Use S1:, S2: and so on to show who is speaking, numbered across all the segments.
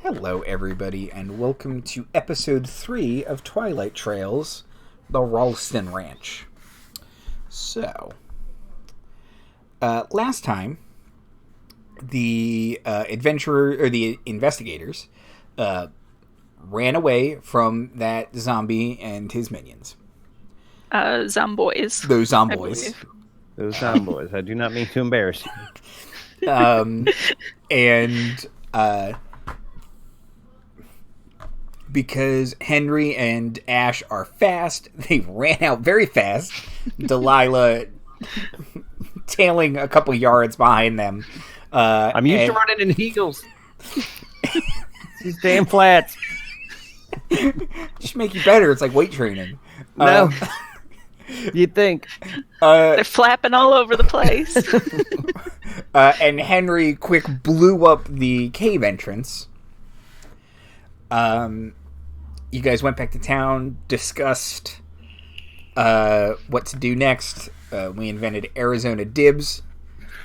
S1: Hello, everybody, and welcome to episode 3 of Twilight Trails, the Ralston Ranch. So, last time, the the investigators, ran away from that zombie and his minions.
S2: Zomboys.
S1: Those zomboys.
S3: Those zomboys. I do not mean to embarrass you.
S1: Because Henry and Ash are fast, they ran out very fast. Delilah tailing a couple yards behind them.
S3: I'm used to running in heels. These damn flats.
S1: Just make you better. It's like weight training.
S3: No. You'd think.
S2: They're flapping all over the place.
S1: And Henry quick blew up the cave entrance. You guys went back to town, discussed what to do next. We invented Arizona Dibs,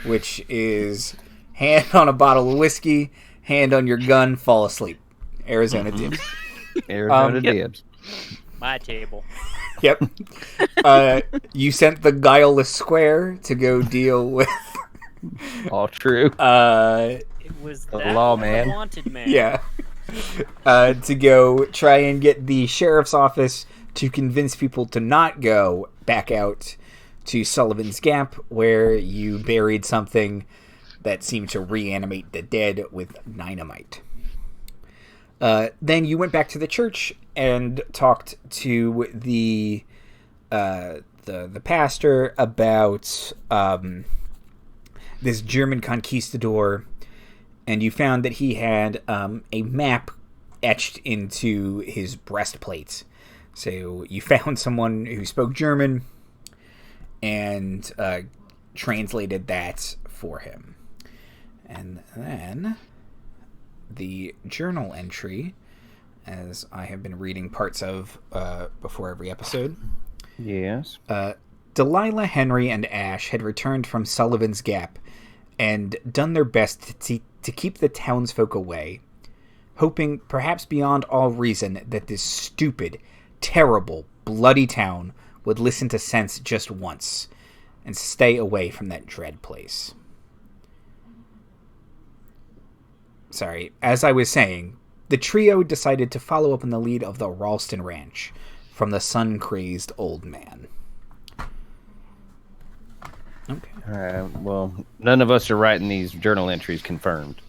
S1: which is hand on a bottle of whiskey, hand on your gun, fall asleep. Arizona Dibs.
S3: Arizona Dibs.
S4: My table.
S1: Yep. You sent the guileless Square to go deal with...
S3: All true.
S4: It was
S3: The
S4: that
S3: lawman.
S4: wanted man.
S1: Yeah. To go try and get the sheriff's office to convince people to not go back out to Sullivan's Gap, where you buried something that seemed to reanimate the dead with dynamite. Then you went back to the church and talked to the pastor about this German conquistador, and you found that he had a map etched into his breastplate. So you found someone who spoke German and translated that for him. And then the journal entry, as I have been reading parts of before every episode.
S3: Yes.
S1: Delilah, Henry, and Ash had returned from Sullivan's Gap and done their best to keep the townsfolk away, hoping, perhaps beyond all reason, that this stupid, terrible, bloody town would listen to sense just once and stay away from that dread place. Sorry, as I was saying, the trio decided to follow up on the lead of the Ralston Ranch from the sun-crazed old man. Okay.
S3: All right. Well, none of us are writing these journal entries confirmed.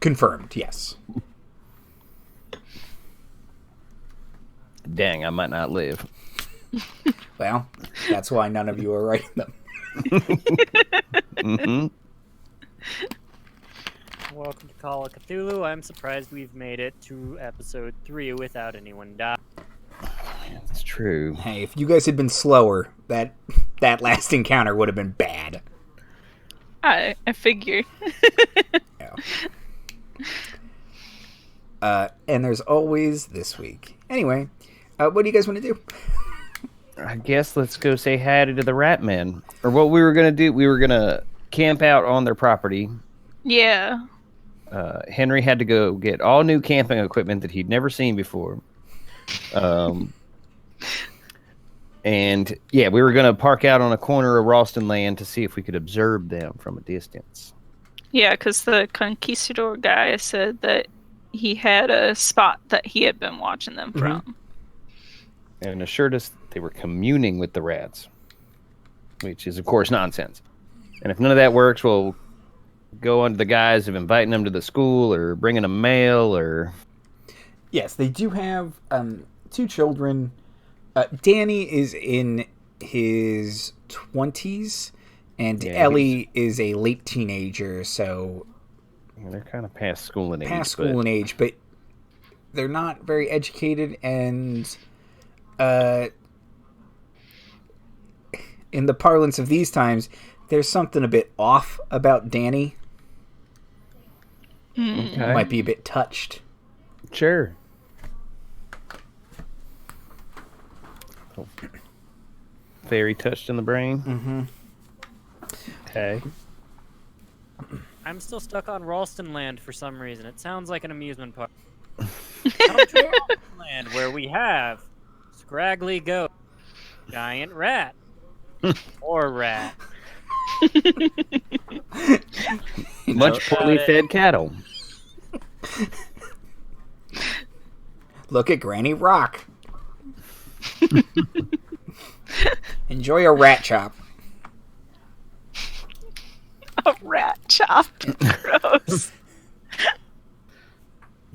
S1: Confirmed, yes.
S3: Dang, I might not live.
S1: Well, that's why none of you are writing them.
S3: Mm-hmm.
S4: Welcome to Call of Cthulhu. I'm surprised we've made it to episode 3 without anyone dying.
S3: That's true.
S1: Hey, if you guys had been slower, that last encounter would have been bad.
S2: I figured.
S1: Yeah. And there's always this week. Anyway, what do you guys want to do?
S3: I guess let's go say hi to the rat men. Or what we were going to do, we were going to camp out on their property.
S2: Yeah.
S3: Henry had to go get all new camping equipment that he'd never seen before. And yeah, we were going to park out on a corner of Ralston land to see if we could observe them from a distance.
S2: Yeah, because the conquistador guy said that he had a spot that he had been watching them from.
S3: And assured us they were communing with the rats, which is, of course, nonsense. And if none of that works, we'll go under the guise of inviting them to the school or bringing them mail or...
S1: Yes, they do have 2 children. Danny is in his 20s, and
S3: Yeah,
S1: Ellie is a late teenager, so...
S3: Yeah, they're kind of past school in age.
S1: Past school in age, but they're not very educated, and in the parlance of these times, there's something a bit off about Danny.
S3: Okay.
S1: Might be a bit touched.
S3: Sure. Very touched in the brain.
S1: Mm-hmm.
S3: Okay.
S4: I'm still stuck on Ralston Land for some reason. It sounds like an amusement park. Come to Ralston Land, where we have scraggly goat, giant rat, or rat.
S3: Much poorly fed cattle.
S1: Look at Granny Rock. Enjoy a rat chop.
S2: A rat chop. Gross.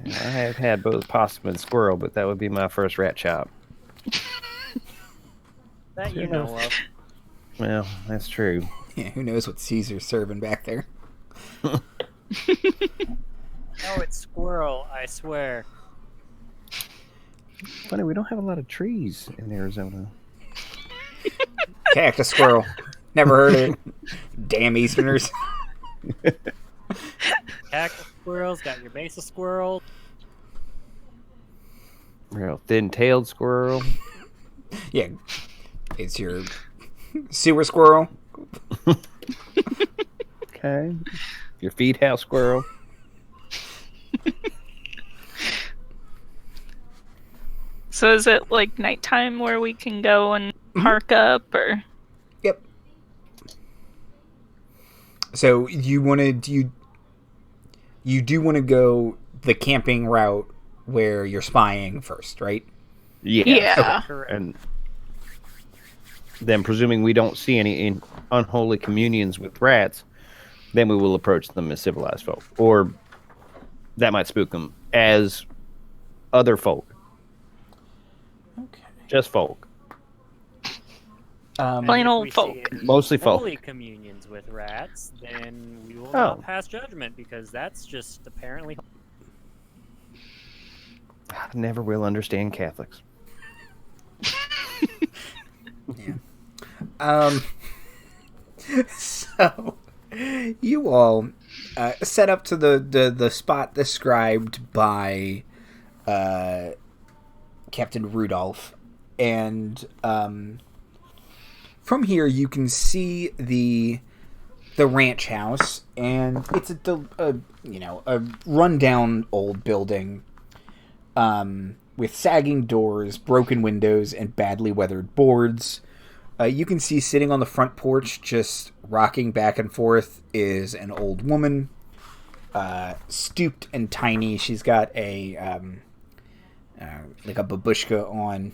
S3: I have had both possum and squirrel, but that would be my first rat chop.
S4: That you know of.
S3: Well, that's true.
S1: Yeah, who knows what Caesar's serving back there?
S4: No, it's squirrel, I swear.
S3: Funny, we don't have a lot of trees in Arizona.
S1: Cactus squirrel. Never heard of it. Damn Easterners.
S4: Cactus squirrels, got your basic squirrel.
S3: Real thin-tailed squirrel.
S1: Yeah. It's your sewer squirrel.
S3: Okay. Your feed house squirrel.
S2: So is it like nighttime where we can go and park up, or?
S1: Yep. So you do want to go the camping route where you're spying first, right?
S2: Yeah.
S4: Correct.
S3: And then, presuming we don't see any unholy communions with rats, then we will approach them as civilized folk. Or that might spook them as other folk.
S1: Okay.
S3: Just folk.
S2: Plain
S4: If
S2: old
S4: we
S2: folk.
S4: see any
S3: Mostly folk.
S4: holy communions with rats, then we will
S3: Oh.
S4: not pass judgment, because that's just apparently...
S3: I never will understand Catholics.
S1: Yeah. So you all set up to the spot described by Captain Rudolph, and from here you can see the ranch house, and it's a rundown old building with sagging doors, broken windows, and badly weathered boards. You can see sitting on the front porch, just rocking back and forth, is an old woman, stooped and tiny. She's got a like a babushka on,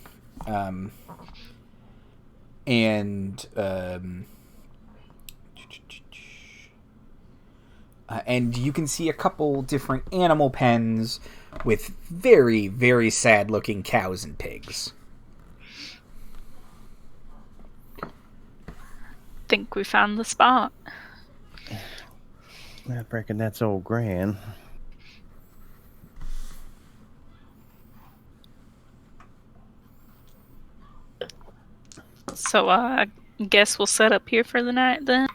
S1: and you can see a couple different animal pens with very, very sad-looking cows and pigs.
S2: Think we found the spot.
S3: I reckon that's old Gran.
S2: So I guess we'll set up here for the night then.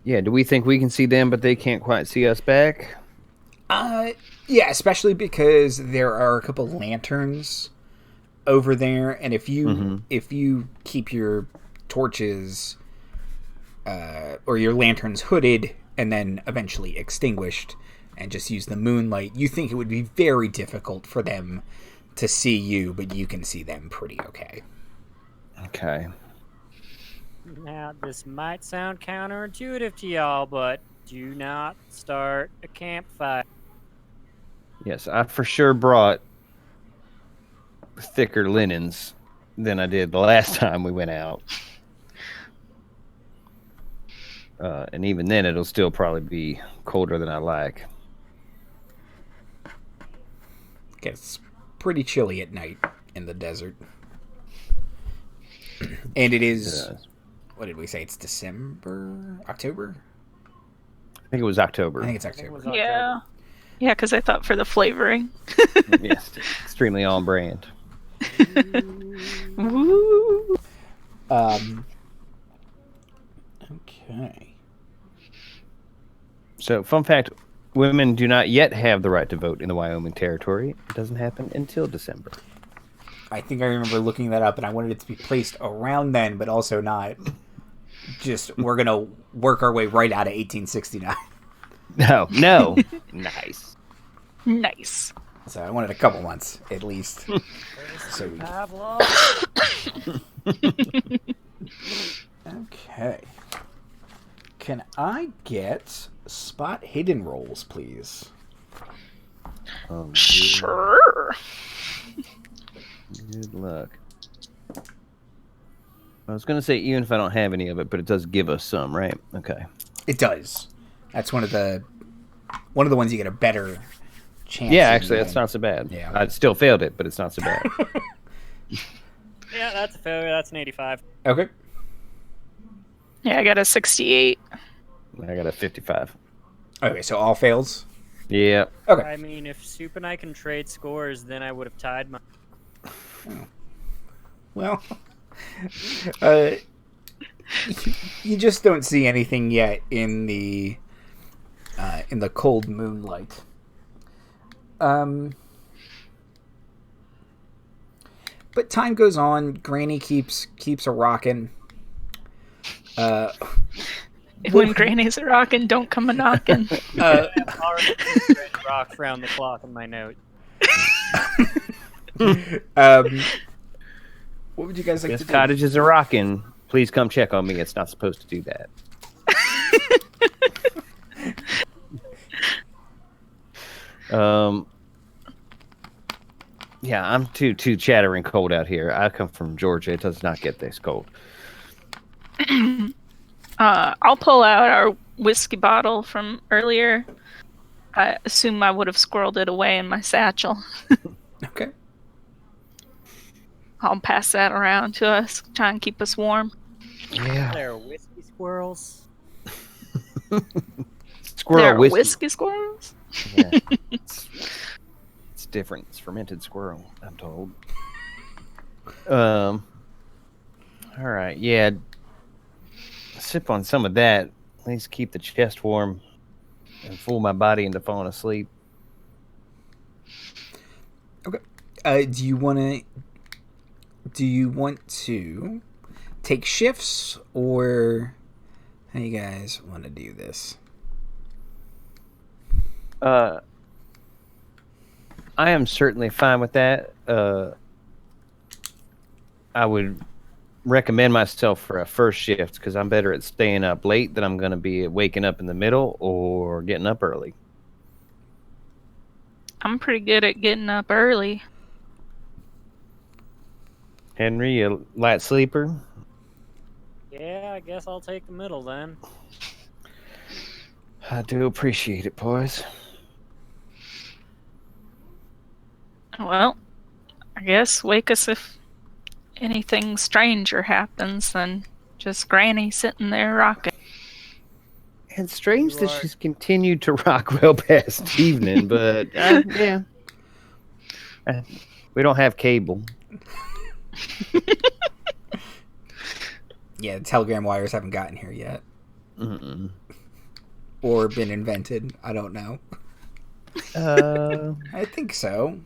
S3: Yeah, do we think we can see them, but they can't quite see us back?
S1: Yeah, especially because there are a couple lanterns over there, and if you keep your torches or your lanterns hooded and then eventually extinguished and just use the moonlight, you think it would be very difficult for them to see you, but you can see them pretty okay.
S3: Okay.
S4: Now, this might sound counterintuitive to y'all, but do not start a campfire.
S3: Yes, I for sure brought thicker linens than I did the last time we went out. And even then, it'll still probably be colder than I like.
S1: It's pretty chilly at night in the desert. And it is... What did we say? It's December? October?
S3: I think it was October.
S1: I think it's
S4: I think it
S1: October.
S4: was
S2: Yeah.
S4: October.
S2: Yeah, because I thought for the flavoring.
S3: Yes, extremely on brand.
S2: Woo!
S1: Okay.
S3: So, fun fact, women do not yet have the right to vote in the Wyoming Territory. It doesn't happen until December.
S1: I think I remember looking that up, and I wanted it to be placed around then, but also not. Just, we're going to work our way right out of 1869.
S3: No. Nice.
S2: Nice.
S1: So I wanted a couple months at least. So okay. Can I get spot hidden rolls, please?
S2: Sure.
S3: Good luck. I was going to say even if I don't have any of it, but it does give us some, right? Okay.
S1: It does. That's one of the ones you get a better chance.
S3: Yeah, actually, that's not so bad.
S1: Yeah.
S3: I still failed it, but it's not so bad.
S4: Yeah, that's a failure. That's an 85.
S1: Okay.
S2: Yeah, I got a 68.
S3: I got a 55.
S1: Okay, so all fails.
S3: Yeah.
S1: Okay.
S4: I mean, if Soup and I can trade scores, then I would have tied my.
S1: Well, you just don't see anything yet in the cold moonlight. But time goes on. Granny keeps a rocking.
S2: When grannies are rocking, don't come a knocking.
S4: Already rocks round the clock in my note.
S1: What would you guys like
S3: This
S1: to do?
S3: cottage is a rockin'. Please come check on me. It's not supposed to do that. Yeah, I'm too chattering cold out here. I come from Georgia. It does not get this cold.
S2: I'll pull out our whiskey bottle from earlier. I assume I would have squirreled it away in my satchel.
S1: Okay.
S2: I'll pass that around to us, try and keep us warm.
S3: Yeah.
S4: There are whiskey squirrels.
S3: Squirrel
S2: There are
S3: whiskey.
S2: whiskey squirrels?
S3: Yeah. It's different. It's fermented squirrel, I'm told. All right. Yeah. Sip on some of that. At least keep the chest warm and fool my body into falling asleep.
S1: Okay. Do you want to take shifts, or how you guys want to do this?
S3: I am certainly fine with that. I would recommend myself for a first shift because I'm better at staying up late than I'm going to be waking up in the middle or getting up early.
S2: I'm pretty good at getting up early.
S3: Henry, you a light sleeper?
S4: Yeah, I guess I'll take the middle then.
S3: I do appreciate it, boys.
S2: Well, I guess wake us if anything stranger happens than just Granny sitting there rocking.
S3: It's strange that she's continued to rock well past evening, but yeah. We don't have cable.
S1: Yeah, the telegram wires haven't gotten here yet.
S3: Mm-mm.
S1: Or been invented. I don't know. I think so.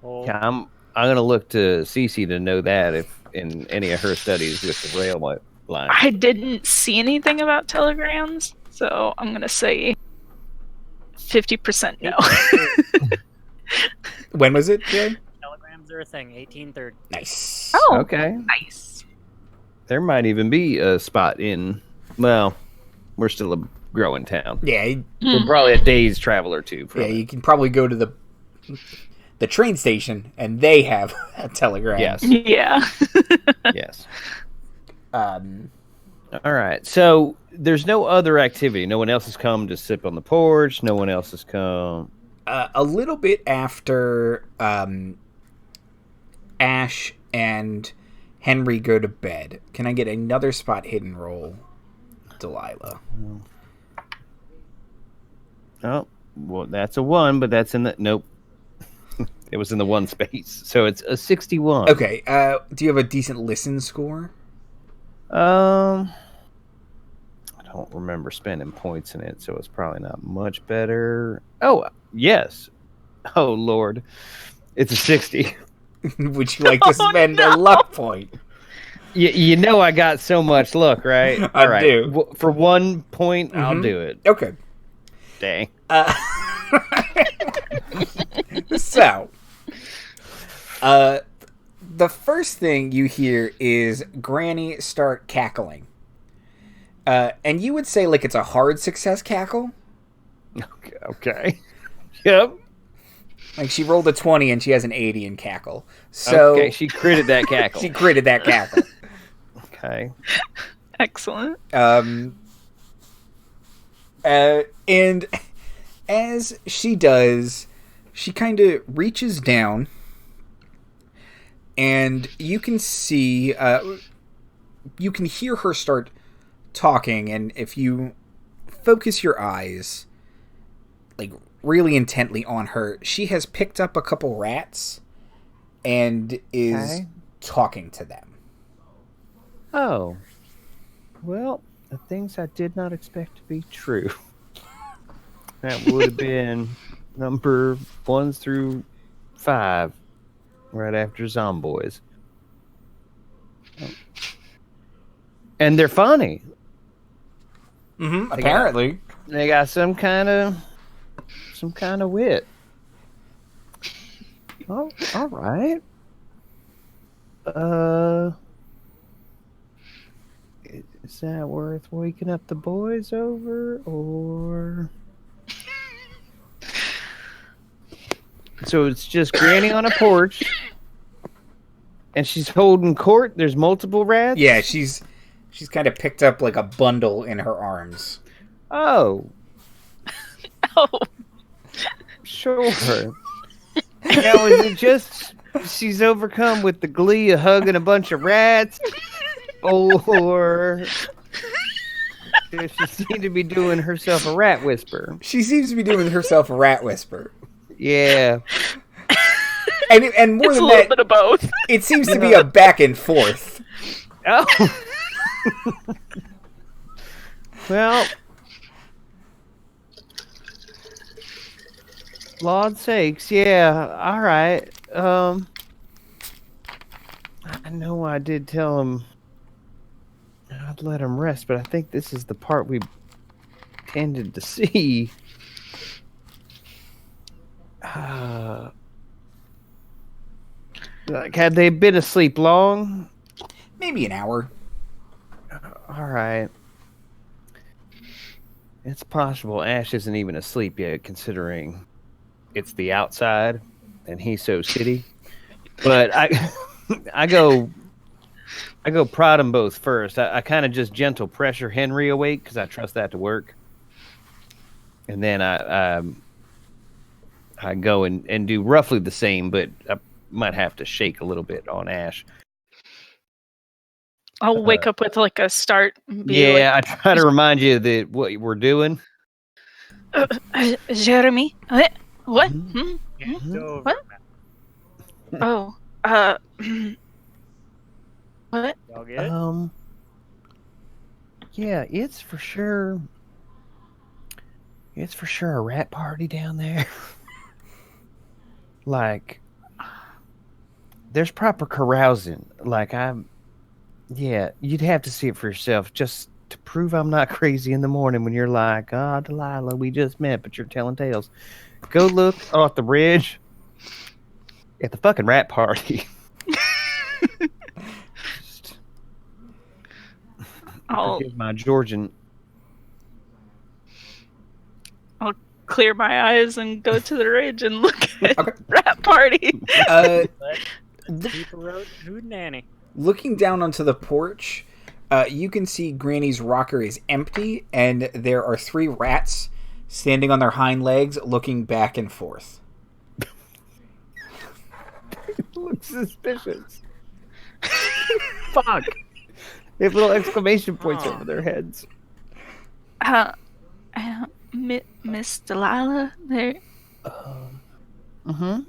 S4: Oh,
S3: Yeah, I'm gonna look to CC to know that if in any of her studies with the railway line.
S2: I didn't see anything about telegrams, so I'm gonna say 50% no.
S1: When was it, Jay?
S4: telegrams are a thing. 1830.
S1: Nice.
S2: Oh,
S3: Okay.
S2: nice.
S3: There might even be a spot in. Well, we're still a growing town.
S1: Yeah,
S3: We're probably a day's travel or two. From
S1: yeah.
S3: it.
S1: You can probably go to the train station, and they have a telegram.
S3: Yes.
S2: Yeah.
S3: Yes.
S1: All
S3: All right. So there's no other activity. No one else has come to sip on the porch. No one else has come.
S1: A little bit after Ash and Henry go to bed, can I get another spot hidden roll, Delilah?
S3: Oh, well, that's a 1, but that's in the nope. It was in the 1 space, so it's a 61.
S1: Okay. Do you have a decent listen score?
S3: I don't remember spending points in it, so it's probably not much better. Oh, yes. Oh, Lord. It's a 60.
S1: Would you like to spend a luck point?
S3: You know I got so much luck, right?
S1: I
S3: All right.
S1: do.
S3: For 1 point, I'll do it.
S1: Okay.
S3: Dang.
S1: So, the first thing you hear is Granny start cackling. And you would say like it's a hard success cackle.
S3: Okay. Yep.
S1: Like she rolled a 20 and she has an 80 in cackle. So
S3: okay, she critted that cackle.
S1: She critted that cackle.
S3: Okay.
S2: Excellent.
S1: And as she does, she kind of reaches down, and you can see, you can hear her start talking, and if you focus your eyes, like, really intently on her, she has picked up a couple rats and is talking to them.
S3: Oh. Well, the things I did not expect to be true. That would have been number 1 through 5, right after Zomboys. And they're funny.
S1: Mm-hmm, apparently.
S3: They got some kind of wit. Oh, all right. Is that worth waking up the boys over, or? So it's just Granny on a porch, and she's holding court. There's multiple rats.
S1: Yeah, she's kind of picked up like a bundle in her arms.
S3: Oh.
S2: Oh.
S3: Sure. Now, is it just she's overcome with the glee of hugging a bunch of rats? Or does she seem to be doing herself a rat whisper?
S1: She seems to be doing herself a rat whisper.
S3: Yeah.
S1: And more
S2: It's
S1: than
S2: a little
S1: that,
S2: bit of both.
S1: it seems to be a back and forth.
S3: Oh. Well, Lord's sakes, yeah, all right. I know I did tell him I'd let him rest, but I think this is the part we tended to see. Like, had they been asleep long?
S1: Maybe an hour.
S3: All right. It's possible Ash isn't even asleep yet, considering it's the outside and he's so city. But I go prod them both first. I kind of just gentle pressure Henry awake because I trust that to work. And then I go and do roughly the same, but I might have to shake a little bit on Ash.
S2: I'll wake up with like a start. And be
S3: Yeah, I try to remind you that what we're doing.
S2: Jeremy? What?
S3: Mhm.
S4: It's over,
S2: What?
S4: man.
S2: Oh, what?
S4: Y'all good?
S3: Yeah, it's for sure a rat party down there. Like, there's proper carousing. Like, you'd have to see it for yourself just to prove I'm not crazy in the morning when you're like, Delilah, we just met, but you're telling tales. Go look off the bridge at the fucking rat party. Forgive my Georgian.
S2: I'll clear my eyes and go to the ridge and look at rat party.
S4: People wrote Hootenanny.
S1: Looking down onto the porch, you can see Granny's rocker is empty, and there are 3 rats standing on their hind legs, looking back and forth.
S3: Looks suspicious. Fuck. They have little exclamation points over their heads.
S2: Miss Delilah, there.
S3: Mm-hmm.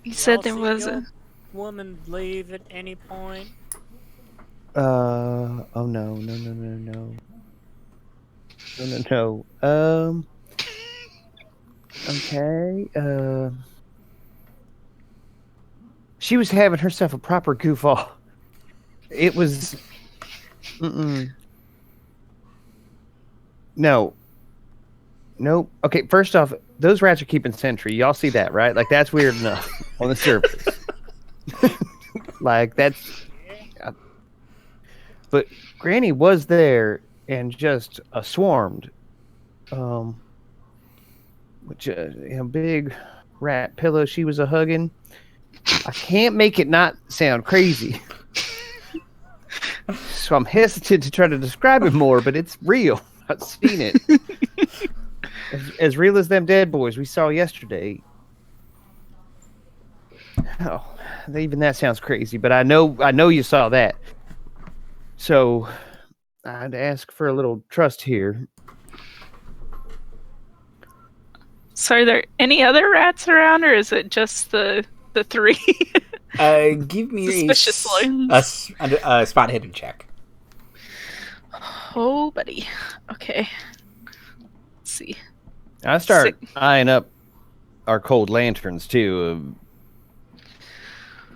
S2: You said there
S4: Y'all
S2: was
S4: see
S2: a.
S4: your woman leave at any point?
S3: Oh no. Okay. She was having herself a proper goof off. It was. No. Nope. Okay, first off, those rats are keeping sentry. Y'all see that, right? Like, that's weird enough on the surface. Like, that's... But Granny was there and just swarmed. Which, big rat pillow she was hugging. I can't make it not sound crazy. So I'm hesitant to try to describe it more, but it's real. I've seen it. As real as them dead boys we saw yesterday. Oh, even that sounds crazy, but I know you saw that. So I'd ask for a little trust here.
S2: So are there any other rats around, or is it just the three?
S1: Give me
S2: Suspicious
S1: a spot hidden check.
S2: Oh, buddy. Okay. Let's see.
S3: I start eyeing up our cold lanterns, too.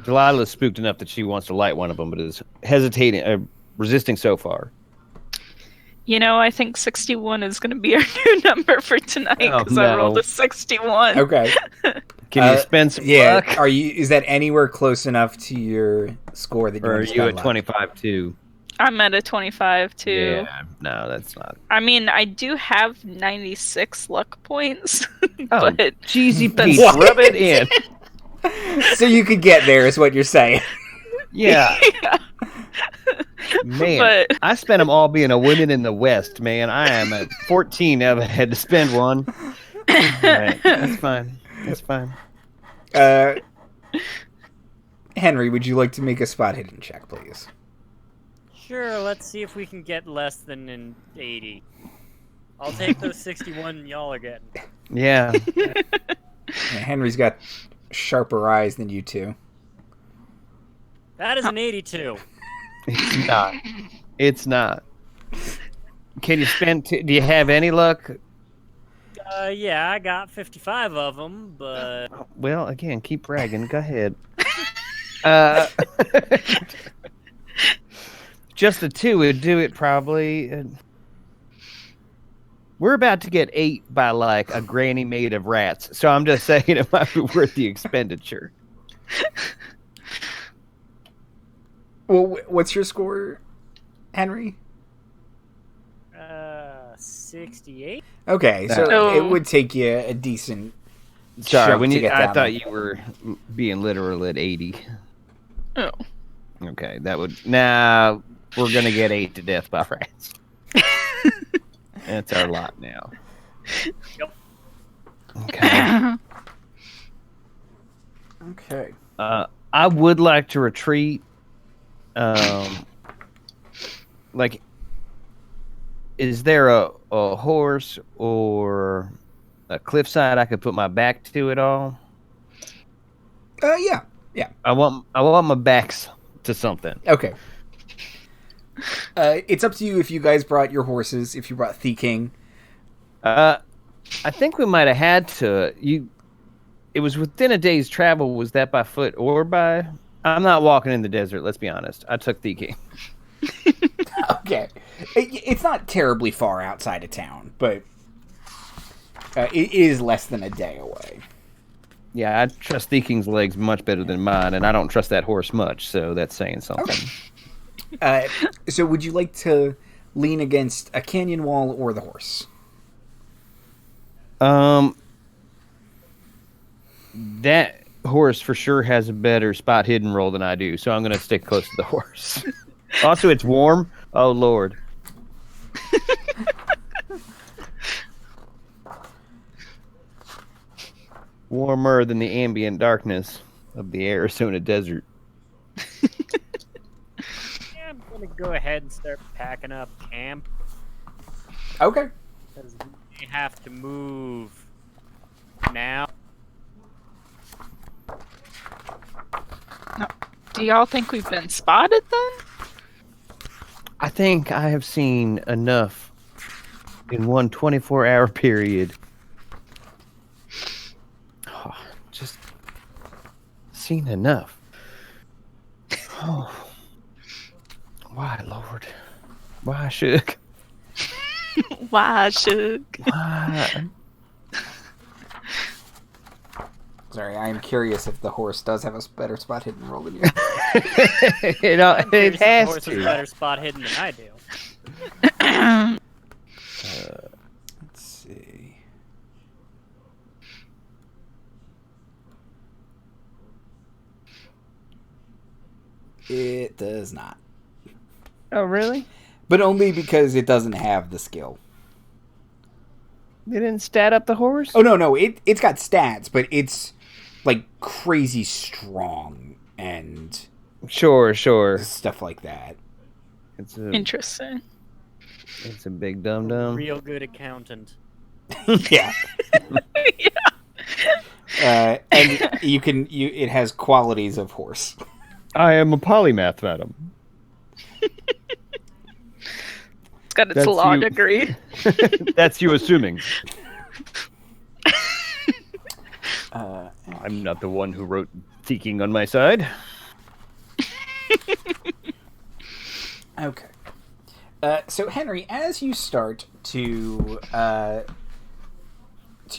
S3: Delilah's spooked enough that she wants to light one of them, but is hesitating, resisting so far.
S2: You know, I think 61 is going to be our new number for tonight because I rolled a 61.
S1: Okay.
S3: Can you spend some luck?
S1: Is that anywhere close enough to your score that you
S3: Or
S1: want to
S3: are you
S1: spend
S3: at
S1: luck?
S3: 25 too?
S2: I'm at a 25 too.
S3: Yeah, no, that's not.
S2: I mean, I do have 96 luck points,
S3: Oh,
S2: but
S3: cheesy
S2: that's-
S3: Pete, rub it in.
S1: So you could get there, is what you're saying.
S3: Yeah. Man,
S2: But-
S3: I spent them all being a woman in the West, man. I am at 14 now. I had to spend one. All right, that's fine. That's fine.
S1: Henry, would you like to make a spot hidden check, please?
S4: Sure, let's see if we can get less than an 80. I'll take those 61 y'all are getting.
S3: Yeah.
S1: Yeah, Henry's got sharper eyes than you two.
S4: That is an 82.
S3: It's not. It's not. Can you spend... do you have any luck?
S4: Yeah, I got 55 of them, but...
S3: Well, again, keep bragging. Go ahead. Just the 2 would do it, probably. We're about to get ate by, like, a granny made of rats. So I'm just saying it might be worth the expenditure.
S1: Well, what's your score, Henry?
S4: 68?
S1: Okay, so
S2: Oh.
S1: it would take you a decent
S3: Sorry,
S1: chunk
S3: when
S1: to
S3: you,
S1: get
S3: I
S1: down
S3: thought
S1: there.
S3: you were being literal at 80.
S2: Oh.
S3: Okay, that would... Nah, we're going to get ate to death by rats. That's our lot now.
S4: Yep.
S3: Okay.
S1: Okay.
S3: I would like to retreat. Like, is there a horse or a cliffside I could put my back to at all?
S1: Yeah.
S3: I want my backs to something.
S1: Okay. It's up to you if you guys brought your horses, if you brought the King.
S3: I think we might have had to. It was within a day's travel. Was that by foot or by? I'm not walking in the desert. Let's be honest. I took the King.
S1: Okay. It's not terribly far outside of town, but it is less than a day away.
S3: Yeah, I trust the King's legs much better than mine, and I don't trust that horse much. So that's saying something.
S1: Okay. So would you like to lean against a canyon wall or the horse?
S3: That horse for sure has a better spot hidden roll than I do, so I'm going to stick close to the horse. Also, it's warm. Oh, Lord. Warmer than the ambient darkness of the Arizona desert.
S4: Yeah, I'm gonna go ahead and start packing up camp.
S1: Okay.
S4: Because we have to move now.
S2: Do y'all think we've been spotted then?
S3: I think I have seen enough in one 24-hour period. Oh, just seen enough. Oh. Why, Lord? Why, Shook?
S2: Why, Shug?
S3: Why?
S1: Sorry, I am curious if the horse does have a better spot hidden roll than you.
S3: It
S4: The
S3: has
S4: horse has a
S3: to.
S4: better spot hidden than I do.
S1: Let's see. It does not.
S3: Oh, really?
S1: But only because it doesn't have the skill.
S3: They didn't stat up the horse?
S1: Oh, no. It's got stats, but it's, like, crazy strong and
S3: Sure.
S1: stuff like that.
S2: Interesting.
S3: It's a big dum-dum.
S4: Real good accountant.
S1: Yeah. And it has qualities of horse.
S3: I am a polymath, madam.
S2: It's got its
S3: That's
S2: law
S3: you.
S2: degree.
S3: That's you assuming. I'm not the one who wrote Seeking on my side.
S1: Okay. So Henry, as you start to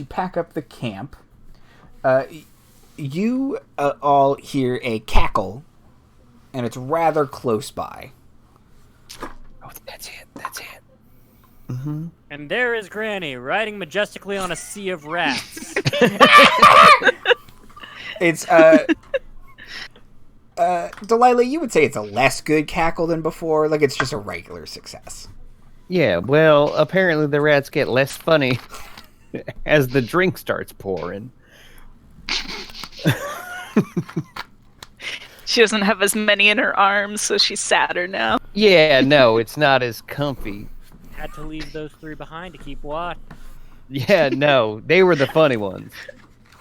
S1: pack up the camp, you all hear a cackle, and it's rather close by.
S3: Oh, that's it.
S4: And there is Granny, riding majestically on a sea of rats.
S1: It's Delilah, you would say it's a less good cackle than before. Like, it's just a regular success.
S3: Yeah, well, apparently the rats get less funny as the drink starts pouring.
S2: She doesn't have as many in her arms, so she's sadder now.
S3: Yeah, no, it's not as comfy.
S4: Had to leave those three behind to keep watch.
S3: Yeah, no, they were the funny ones.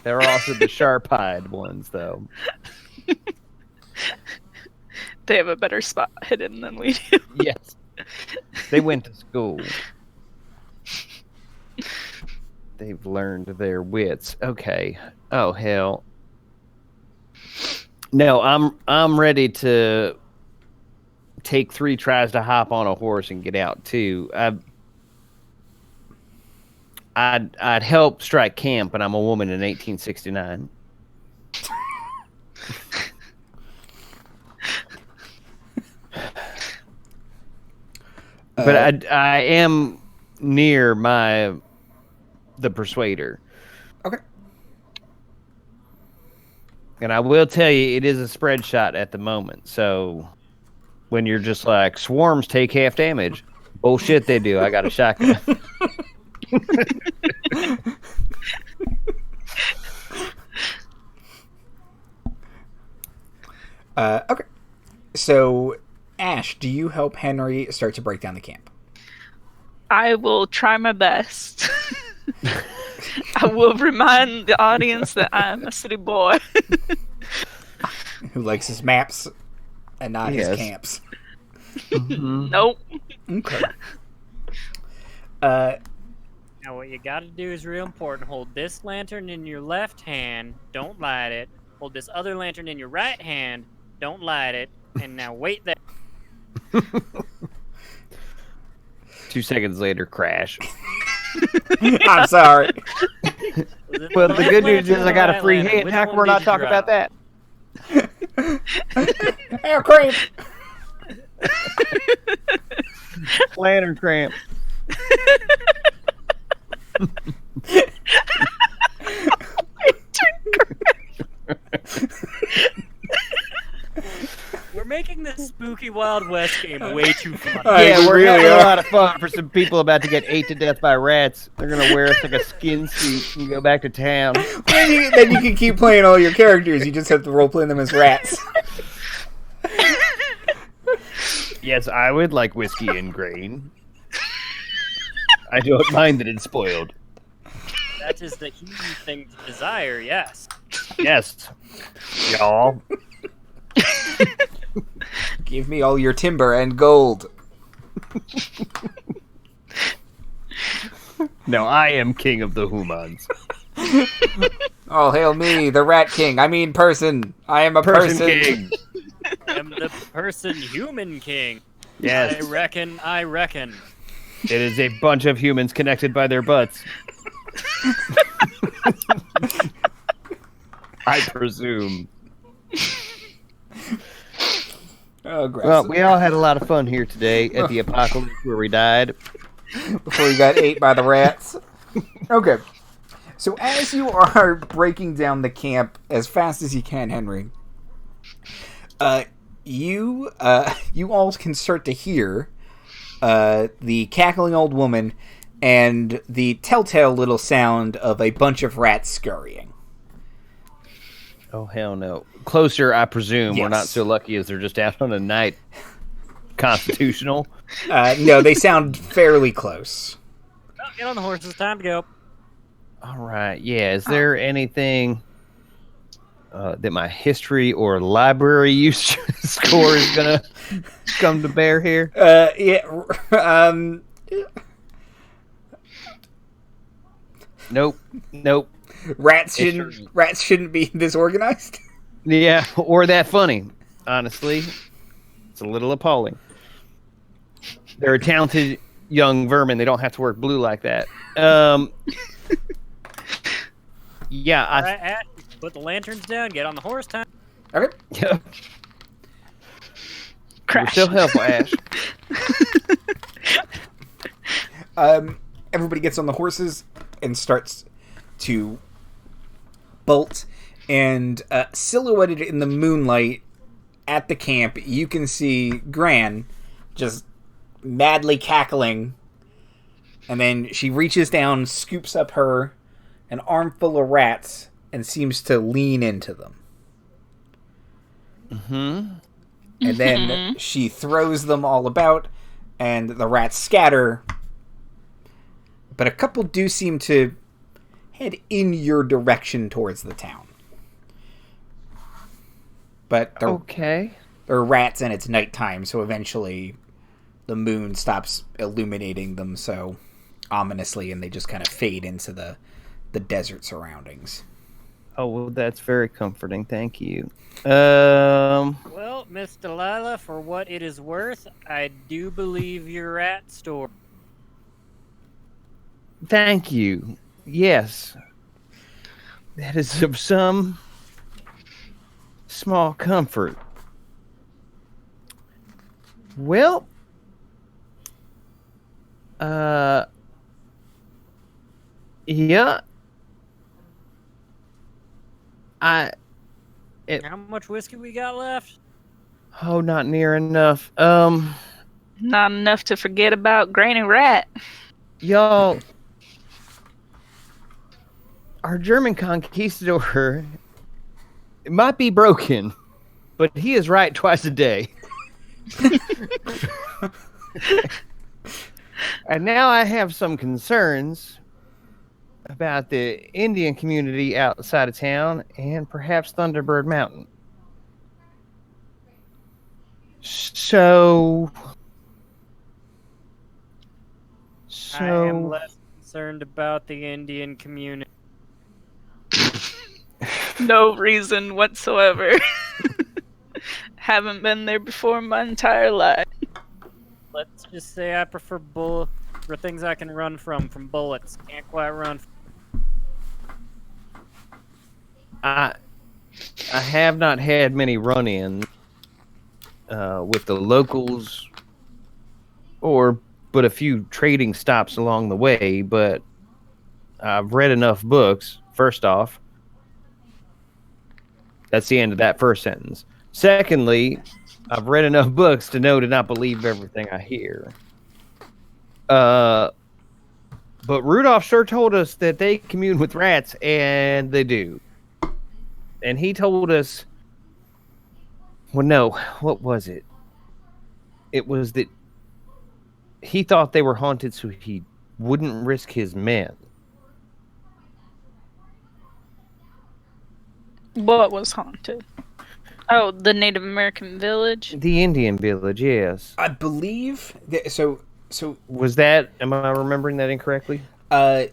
S3: They're also the sharp-eyed ones, though.
S2: They have a better spot hidden than we do.
S3: Yes. They went to school. They've learned their wits. Okay. Oh, hell. No, I'm ready to take 3 tries to hop on a horse and get out, too. I'd help strike camp, but I'm a woman in 1869. But I am near the persuader.
S1: Okay.
S3: And I will tell you, it is a spread shot at the moment. So when you're just like, swarms take half damage. Bullshit, they do. I got a shotgun.
S1: Okay. So, Ash, do you help Henry start to break down the camp?
S2: I will try my best. I will remind the audience that I'm a city boy.
S1: Who likes his maps and not his
S3: Yes.
S1: camps.
S3: Mm-hmm.
S2: Nope.
S1: Okay.
S4: Now what you gotta do is real important. Hold this lantern in your left hand. Don't light it. Hold this other lantern in your right hand. Don't light it. And now wait there.
S3: 2 seconds later, crash.
S1: I'm sorry.
S3: Well, the good news is I got a free hand. How come we're not talking about that?
S1: Air cream.
S3: Lantern cramp.
S4: We're making this spooky Wild West game way too fun.
S3: Yeah, we're
S1: really
S3: having
S1: are.
S3: a lot of fun for some people about to get ate to death by rats. They're gonna wear us like a skin suit and go back to town.
S1: Then you can keep playing all your characters. You just have to roleplay them as rats.
S3: Yes, I would like whiskey and grain. I don't mind that it's spoiled.
S4: That is the human thing to desire, yes.
S3: Yes, y'all.
S1: Give me all your timber and gold.
S3: No, I am king of the humans.
S1: Oh, hail me, the rat king. I mean person. I am a person.
S3: King.
S4: I am the person human king.
S3: Yes,
S4: I reckon.
S3: it is a bunch of humans connected by their butts. I presume.
S1: Oh, gross.
S3: Well, we all had a lot of fun here today at the apocalypse where we died.
S1: Before you got ate by the rats. Okay. So as you are breaking down the camp as fast as you can, Henry, you all can start to hear the cackling old woman and the telltale little sound of a bunch of rats scurrying.
S3: Oh, hell no. Closer, I presume.
S1: Yes.
S3: We're not so lucky as they're just out on a night constitutional.
S1: No, they sound fairly close.
S4: Oh, get on the horses. Time to go.
S3: All right. Yeah. Is there anything that my history or library use score is going to come to bear here? Nope. Rats
S1: shouldn't be this organized.
S3: Yeah, or that funny. Honestly, it's a little appalling. They're a talented young vermin. They don't have to work blue like that. Yeah,
S4: All right, Ash, put the lanterns down. Get on the horse. Time.
S1: Okay.
S3: Yeah.
S2: Crash.
S3: You're still helpful, Ash.
S1: Everybody gets on the horses and starts to bolt, and silhouetted in the moonlight at the camp, you can see Gran just madly cackling, and then she reaches down, scoops up an armful of rats, and seems to lean into them.
S3: Mm-hmm.
S1: And then she throws them all about, and the rats scatter, but a couple do seem to head in your direction towards the town. But they're rats and it's nighttime, so eventually the moon stops illuminating them so ominously, and they just kind of fade into the desert surroundings.
S3: Oh, well, that's very comforting. Thank you.
S4: Well, Miss Delilah, for what it is worth, I do believe your rat story.
S3: Thank you. Yes. That is of some small comfort. Well, yeah.
S4: How much whiskey we got left?
S3: Oh, not near enough.
S2: Not enough to forget about Granny Rat.
S3: Y'all, our German conquistador, it might be broken, but he is right twice a day. And now I have some concerns about the Indian community outside of town and perhaps Thunderbird Mountain. So
S4: I am less concerned about the Indian community.
S2: No reason whatsoever. Haven't been there before my entire life.
S4: Let's just say I prefer for things I can run from bullets. Can't quite run.
S3: I have not had many run-ins with the locals, but a few trading stops along the way. But I've read enough books. First off, that's the end of that first sentence. Secondly, I've read enough books to know to not believe everything I hear. But Rudolph sure told us that they commune with rats, and they do. And he told us... Well, no. What was it? It was that he thought they were haunted so he wouldn't risk his men.
S2: What was haunted? Oh, the Native American village?
S3: The Indian village, yes.
S1: I believe that, so
S3: was that... Am I remembering that incorrectly?
S1: Well,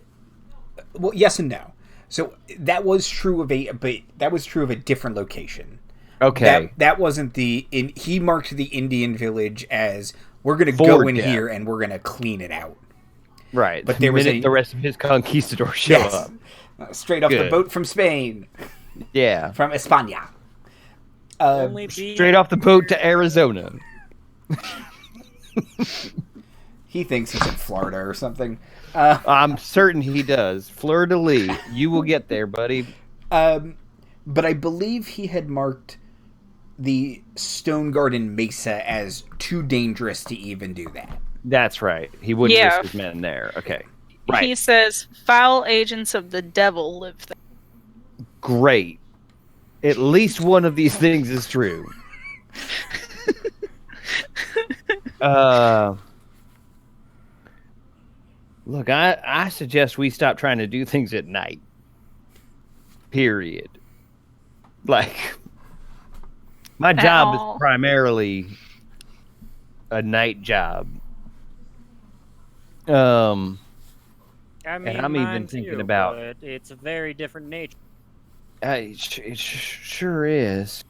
S1: yes and no. So that was true of a different location.
S3: Okay.
S1: That wasn't he marked the Indian village as, we're going to go in here and we're going to clean it out.
S3: Right.
S1: But there was
S3: the rest of his conquistadors show up.
S1: Straight off the boat from Spain.
S3: Yeah.
S1: From España.
S4: Only be
S3: Straight off the boat to Arizona.
S1: He thinks he's in Florida or something.
S3: I'm certain he does. Fleur-de-lis. You will get there, buddy.
S1: But I believe he had marked the Stone Garden Mesa as too dangerous to even do that.
S3: That's right. He wouldn't
S2: Yeah.
S3: risk his men there. Okay. Right.
S2: He says foul agents of the devil live there.
S3: Great. At least one of these things is true. Look, I suggest we stop trying to do things at night. Period. Like, my job is primarily a night job.
S4: I mean,
S3: and I'm even
S4: mine
S3: thinking
S4: too,
S3: about-
S4: but it's a very different nature.
S3: It sure is.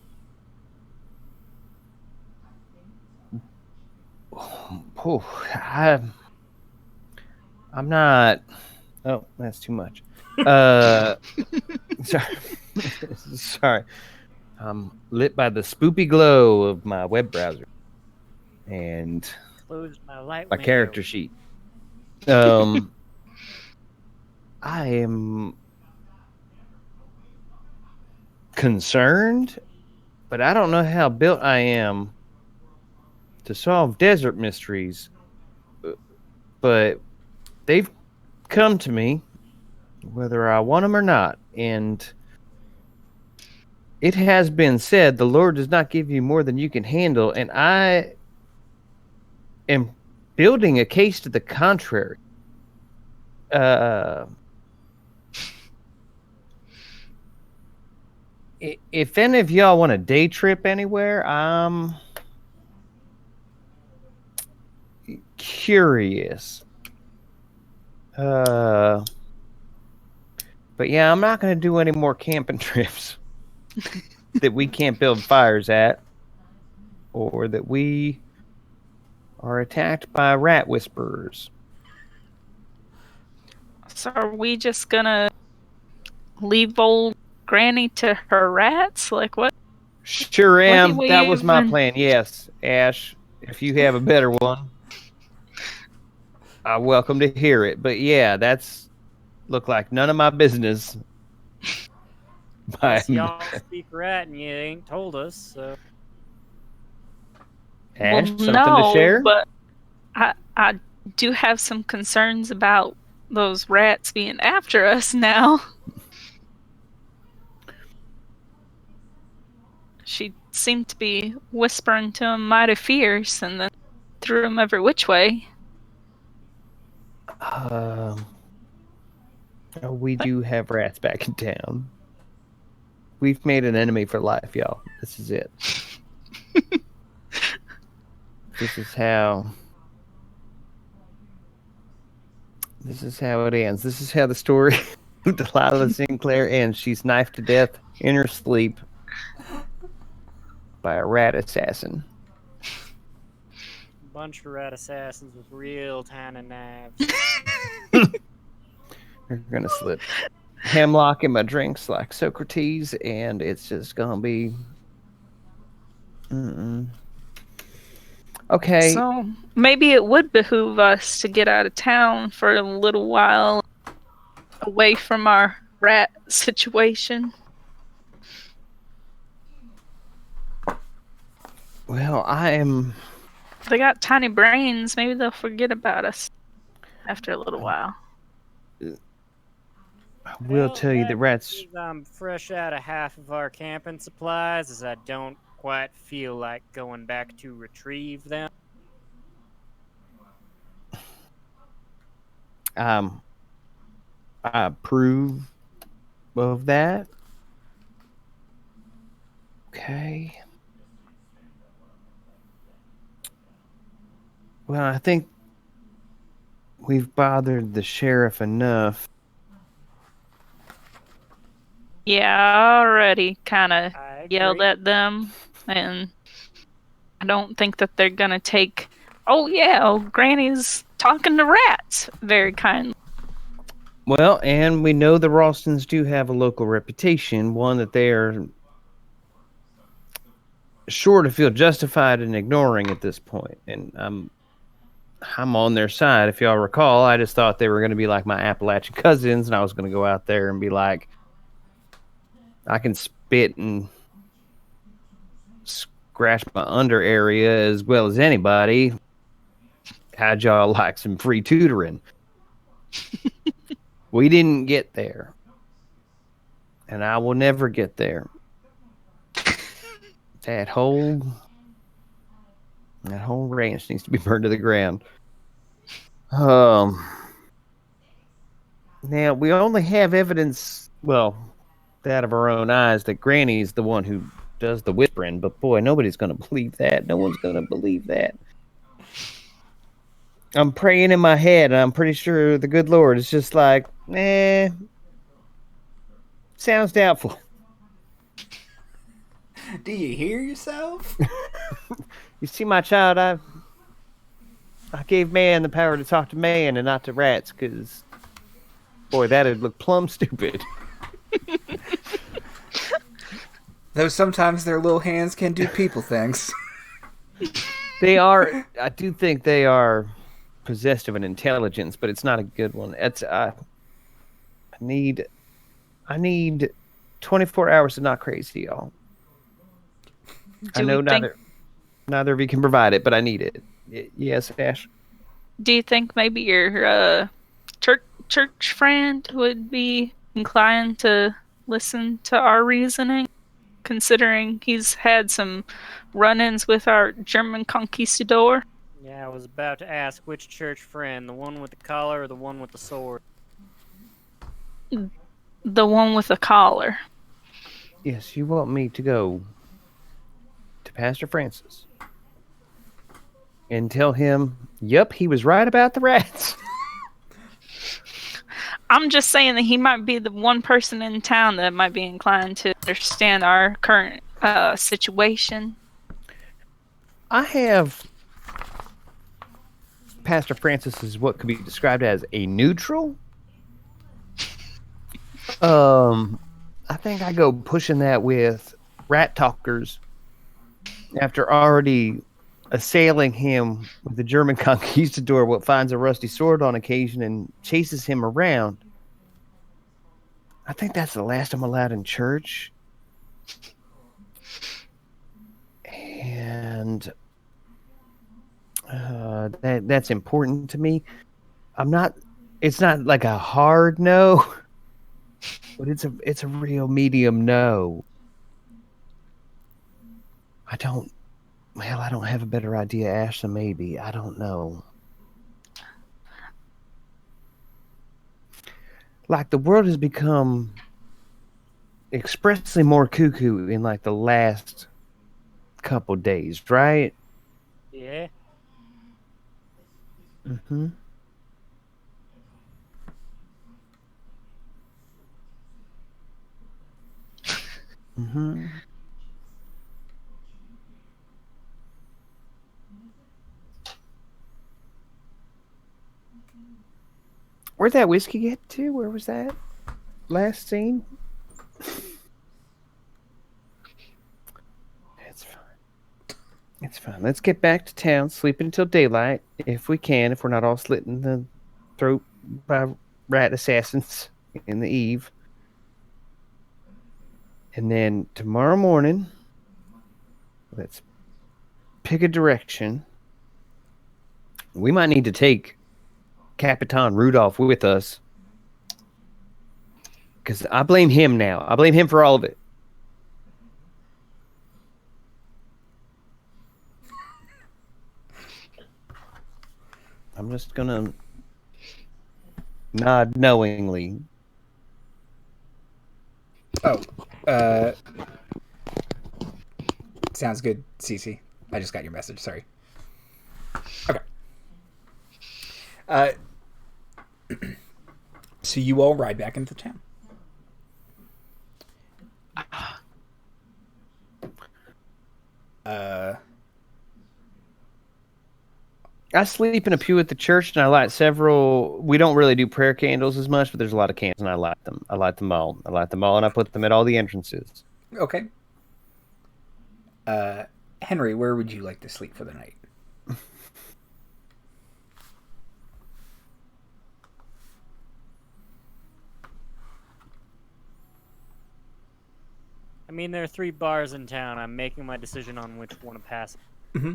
S3: Oh, I'm not. Oh, that's too much. Sorry. Sorry. I'm lit by the spoopy glow of my web browser and
S4: Closed my light
S3: my
S4: window.
S3: character sheet. I am concerned, but I don't know how built I am to solve desert mysteries. But they've come to me, whether I want them or not, and it has been said the Lord does not give you more than you can handle, and I am building a case to the contrary. If any of y'all want a day trip anywhere, I'm curious. But yeah, I'm not going to do any more camping trips that we can't build fires at, or that we are attacked by rat whisperers.
S2: So are we just gonna leave old Granny to her rats? Like what?
S3: Sure am.
S2: do
S3: That
S2: we
S3: was my
S2: even-
S3: plan. Yes, Ash. If you have a better one, I'm welcome to hear it. But yeah, that's look like none of my business.
S4: Unless y'all speak rat and you ain't told us, so.
S3: Ash,
S2: Well,
S3: something
S2: no,
S3: to share?
S2: but I do have some concerns about those rats being after us now. She seemed to be whispering to him mighty fierce and then threw him every which way.
S3: We do have rats back in town. We've made an enemy for life, y'all. This is it. This is how it ends. This is how the story of Delilah Sinclaire ends. She's knifed to death in her sleep by a rat assassin.
S4: Bunch of rat assassins with real tiny knives.
S3: We're gonna slip hemlock in my drinks like Socrates, and it's just gonna be. Okay.
S2: So maybe it would behoove us to get out of town for a little while away from our rat situation.
S3: Well, I am.
S2: They got tiny brains. Maybe they'll forget about us after a little while.
S3: I will tell you that rats.
S4: means I'm fresh out of half of our camping supplies, as I don't quite feel like going back to retrieve them.
S3: I approve of that. Okay. Well, I think we've bothered the sheriff enough.
S2: Yeah, I already kind of
S4: I
S2: yelled
S4: agree.
S2: at them, and I don't think that they're gonna take, oh yeah, Granny's talking to rats very kindly.
S3: Well, and we know the Ralstons do have a local reputation, one that they are sure to feel justified in ignoring at this point. And I'm on their side. If y'all recall, I just thought they were going to be like my Appalachian cousins, and I was going to go out there and be like, I can spit and scratch my under area as well as anybody. How'd y'all like some free tutoring? We didn't get there. And I will never get there. That whole ranch needs to be burned to the ground. Now we only have evidence, well, that of our own eyes, that Granny's the one who does the whispering, but boy, nobody's going to believe that. No one's going to believe that. I'm praying in my head, and I'm pretty sure the good Lord is just like, sounds doubtful.
S1: Do you hear yourself?
S3: You see, my child, I gave man the power to talk to man and not to rats, because, boy, that'd look plumb stupid.
S1: Though sometimes their little hands can do people things.
S3: They are, I do think they are possessed of an intelligence, but it's not a good one. It's I need 24 hours of not crazy, y'all. I know neither of you can provide it, but I need it. Yes, Ash.
S2: Do you think maybe your church friend would be inclined to listen to our reasoning, considering he's had some run-ins with our German conquistador?
S4: Yeah, I was about to ask which church friend, the one with the collar or the one with the sword?
S2: The one with the collar.
S3: Yes, you want me to go to Pastor Francis and tell him, yep, he was right about the rats.
S2: I'm just saying that he might be the one person in town that might be inclined to understand our current situation.
S3: I have Pastor Francis is what could be described as a neutral. I think I go pushing that with rat talkers after already assailing him with the German conquistador, what finds a rusty sword on occasion and chases him around. I think that's the last I'm allowed in church. And that's important to me. It's not like a hard no, but it's a real medium no. I don't have a better idea, Ash, than maybe. I don't know. Like, the world has become expressly more cuckoo in, like, the last couple days, right?
S4: Yeah.
S3: Mm-hmm. Mm-hmm. Where'd that whiskey get to? Where was that last scene? It's fine. It's fine. Let's get back to town, sleep until daylight, if we can, if we're not all slit in the throat by rat assassins in the eve. And then tomorrow morning, let's pick a direction. We might need to take Capitan Rudolph with us, because I blame him now. I blame him for all of it. I'm just gonna nod knowingly.
S1: Sounds good, CC. I just got your message. Sorry. Okay. So you all ride back into town.
S3: I sleep in a pew at the church, and I light several. We don't really do prayer candles as much, but there's a lot of candles, and I light them. I light them all. And I put them at all the entrances.
S1: Okay. Henry, where would you like to sleep for the night?
S4: I mean, there are 3 bars in town. I'm making my decision on which one to pass.
S1: Mm-hmm.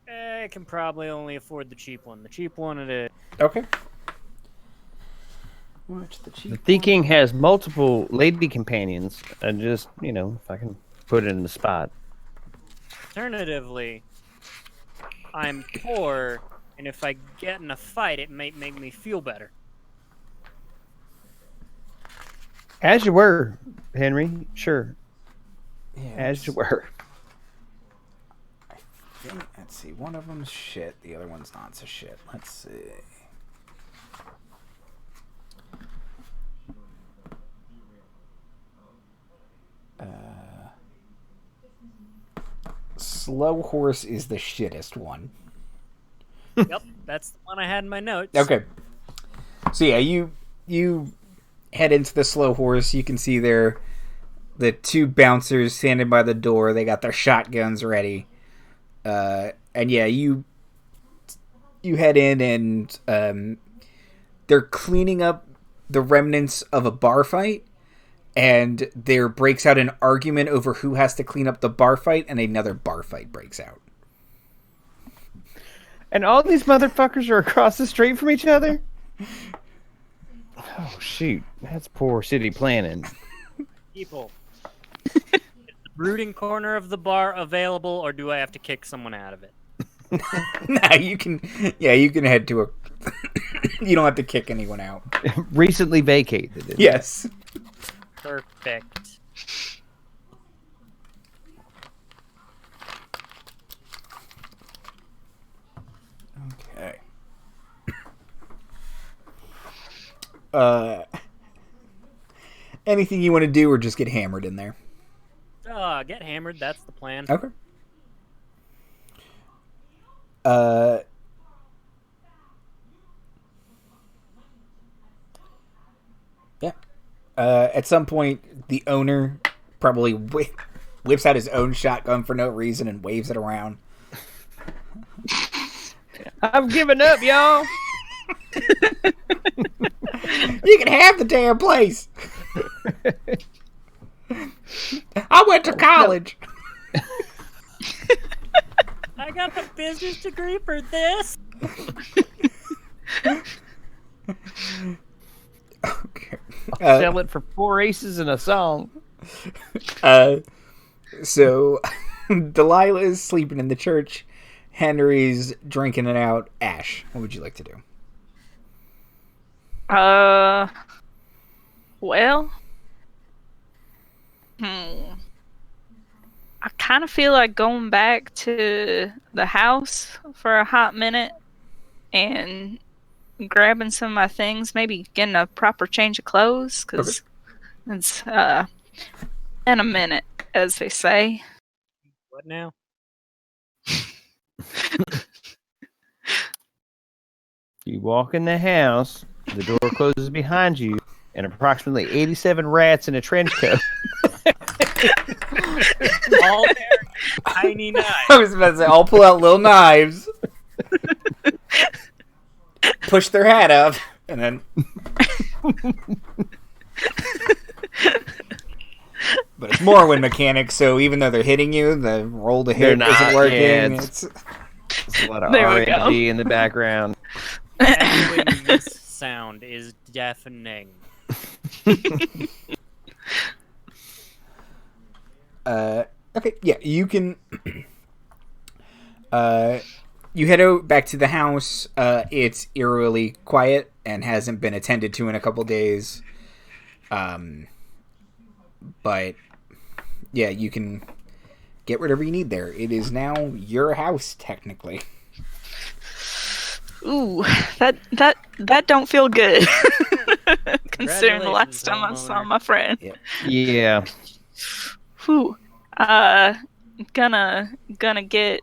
S4: I can probably only afford the cheap one. The cheap one it is.
S1: Okay. What's the cheap
S3: The thinking has multiple lady companions, and just, if I can put it in the spot.
S4: Alternatively, I'm poor, and if I get in a fight, it might make me feel better.
S3: As you were, Henry. Sure.
S1: Yeah,
S3: As you were.
S1: Let's see. One of them's shit. The other one's not so shit. Let's see. Slow horse is the shittest one.
S4: Yep, that's the one I had in my notes.
S1: Okay. So yeah, you head into the slow horse. You can see there the 2 bouncers standing by the door. They got their shotguns ready. And yeah, you head in, and they're cleaning up the remnants of a bar fight, and there breaks out an argument over who has to clean up the bar fight, and another bar fight breaks out.
S3: And all these motherfuckers are across the street from each other? Oh, shoot. That's poor city planning.
S4: People. Is the brooding corner of the bar available, or do I have to kick someone out of it?
S1: Nah, you can head to a... You don't have to kick anyone out.
S3: Recently vacated.
S1: Yes.
S4: Perfect.
S1: Okay. Anything you want to do, or just get hammered in there?
S4: Get hammered. That's the plan.
S1: Okay. Yeah. At some point, the owner probably whips out his own shotgun for no reason and waves it around.
S3: I've given up, y'all.
S1: You can have the damn place. I went to college.
S4: I got a business degree for this.
S1: Okay.
S3: Sell it for 4 aces and a song.
S1: So Delilah is sleeping in the church. Henry's drinking it out. Ash, what would you like to do?
S2: Well, I kind of feel like going back to the house for a hot minute and grabbing some of my things, maybe getting a proper change of clothes, because it's in a minute, as they say.
S4: What now?
S3: You walk in the house, the door closes behind you, and approximately 87 rats in a trench coat.
S4: All carrying tiny knives.
S1: I was about to say, I'll pull out little knives, push their hat up, and then... But it's Morrowind mechanics, so even though they're hitting you, the roll to hit isn't working.
S3: Yeah, it's a lot of R&D in the background.
S4: Echoing this sound is deafening.
S1: Okay, yeah, you can... you head back to the house. It's eerily quiet and hasn't been attended to in a couple days. But, yeah, you can get whatever you need there. It is now your house, technically.
S2: Ooh, that don't feel good. Considering the last time I saw my friend.
S3: Yeah.
S2: Whew. gonna get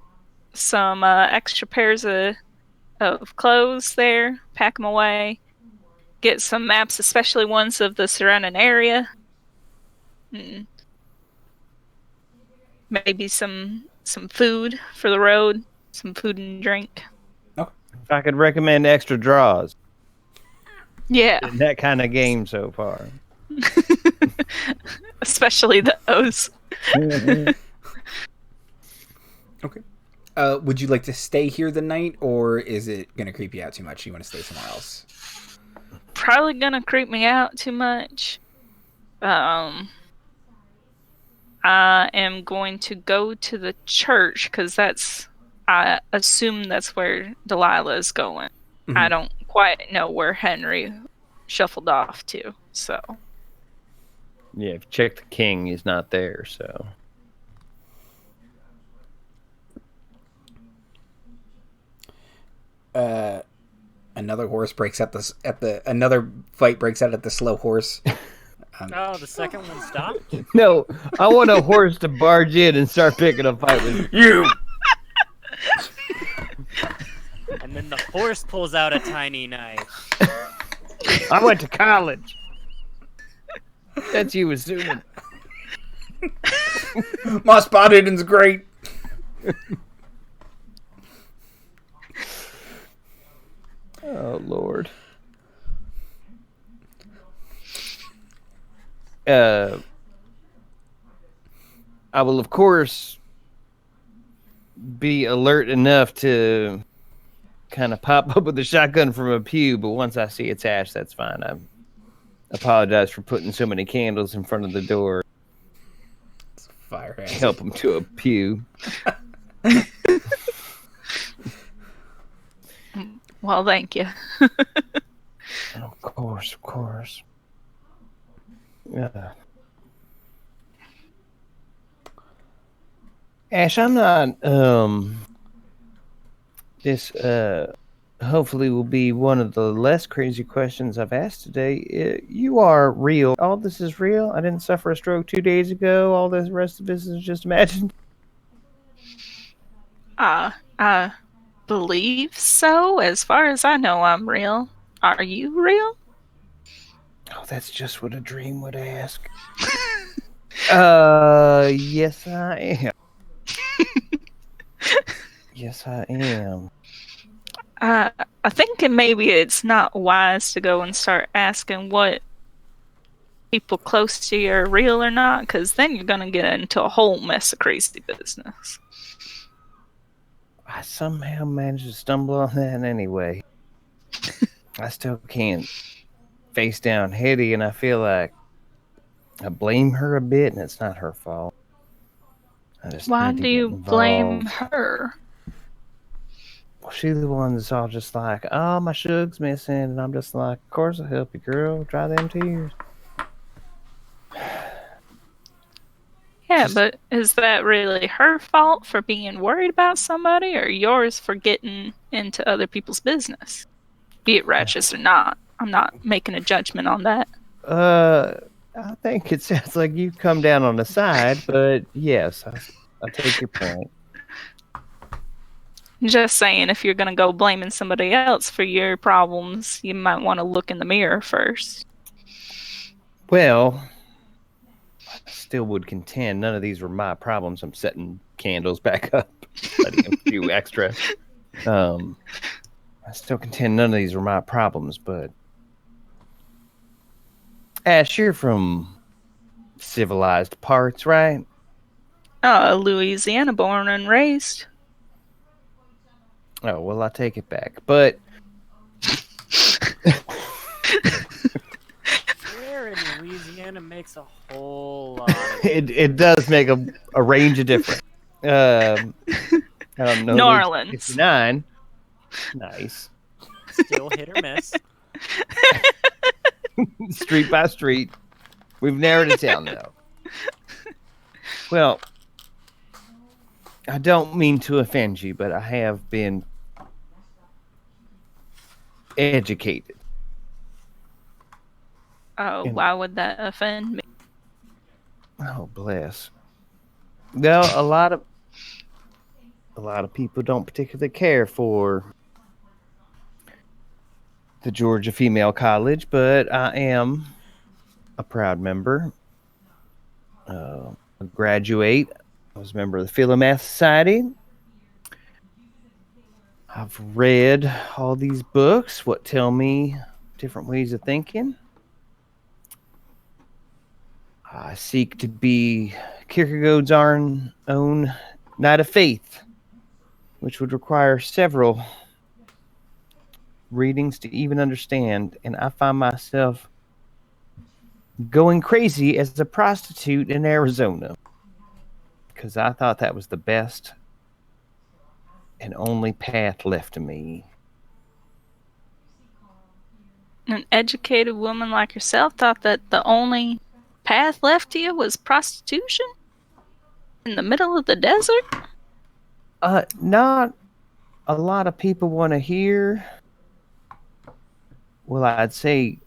S2: some extra pairs of clothes there, pack them away, get some maps, especially ones of the surrounding area. Maybe some food for the road, some food and drink.
S3: If I could recommend extra draws.
S2: Yeah.
S3: In that kind of game so far.
S2: Especially those.
S1: Okay. Would you like to stay here the night, or is it going to creep you out too much? You want to stay somewhere else?
S2: Probably going to creep me out too much. I am going to go to the church, because I assume that's where Delilah is going.
S1: Mm-hmm.
S2: I don't quite know where Henry shuffled off to, so.
S3: Yeah, if you check the king, he's not there, so.
S1: Another horse breaks out another fight breaks out at the slow horse.
S4: The second one stopped?
S3: No, I want a horse to barge in and start picking a fight with you.
S4: And then the horse pulls out a tiny knife.
S3: I went to college. That's you assuming.
S1: My spot hitting's great.
S3: Oh, Lord. I will, of course, be alert enough to kind of pop up with a shotgun from a pew, but once I see it's Ash, that's fine. I apologize for putting so many candles in front of the door.
S1: Fire hazard.
S3: Help him to a pew.
S2: Well, thank you.
S3: Of course. Yeah. Ash, I'm not, this, hopefully will be one of the less crazy questions I've asked today. You are real. All this is real? I didn't suffer a stroke 2 days ago. All the rest of this is just imagined?
S2: I believe so. As far as I know, I'm real. Are you real?
S3: Oh, that's just what a dream would ask. Yes, I am. Yes, I am.
S2: I think maybe it's not wise to go and start asking what people close to you are real or not, because then you're going to get into a whole mess of crazy business.
S3: I somehow managed to stumble on that anyway. I still can't face down Hetty, and I feel like I blame her a bit, and it's not her fault.
S2: Why do you blame her?
S3: Well, she's the one that's all just like, oh, my shug's missing, and I'm just like, of course I'll help you, girl. Dry them tears.
S2: Yeah, but is that really her fault for being worried about somebody, or yours for getting into other people's business? Be it righteous or not. I'm not making a judgment on that.
S3: I think it sounds like you've come down on the side, but yes, I take your point.
S2: Just saying, if you're going to go blaming somebody else for your problems, you might want to look in the mirror first.
S3: Well, I still would contend none of these were my problems. I'm setting candles back up, letting a few extra. I still contend none of these were my problems, but Ash, you're from civilized parts, right?
S2: Louisiana, born and raised.
S3: Oh, well, I take it back. But
S4: Where in Louisiana makes a whole lot of
S3: it does make a range of difference. I don't know.
S2: New Orleans.
S3: 59. Nice.
S4: still hit or miss.
S3: Street by street. We've narrowed it down now. Well, I don't mean to offend you, but I have been educated.
S2: Oh, why would that offend me?
S3: Oh, bless. Well, a lot of people don't particularly care for the Georgia Female College, but I am a proud member. A graduate. I was a member of the Philomath Society. I've read all these books, what tell me different ways of thinking. I seek to be Kierkegaard's own Knight of Faith, which would require several readings to even understand, and I find myself going crazy as a prostitute in Arizona because I thought that was the best and only path left to me.
S2: An educated woman like yourself thought that the only path left to you was prostitution? In the middle of the desert?
S3: Not a lot of people want to hear. Well, I'd say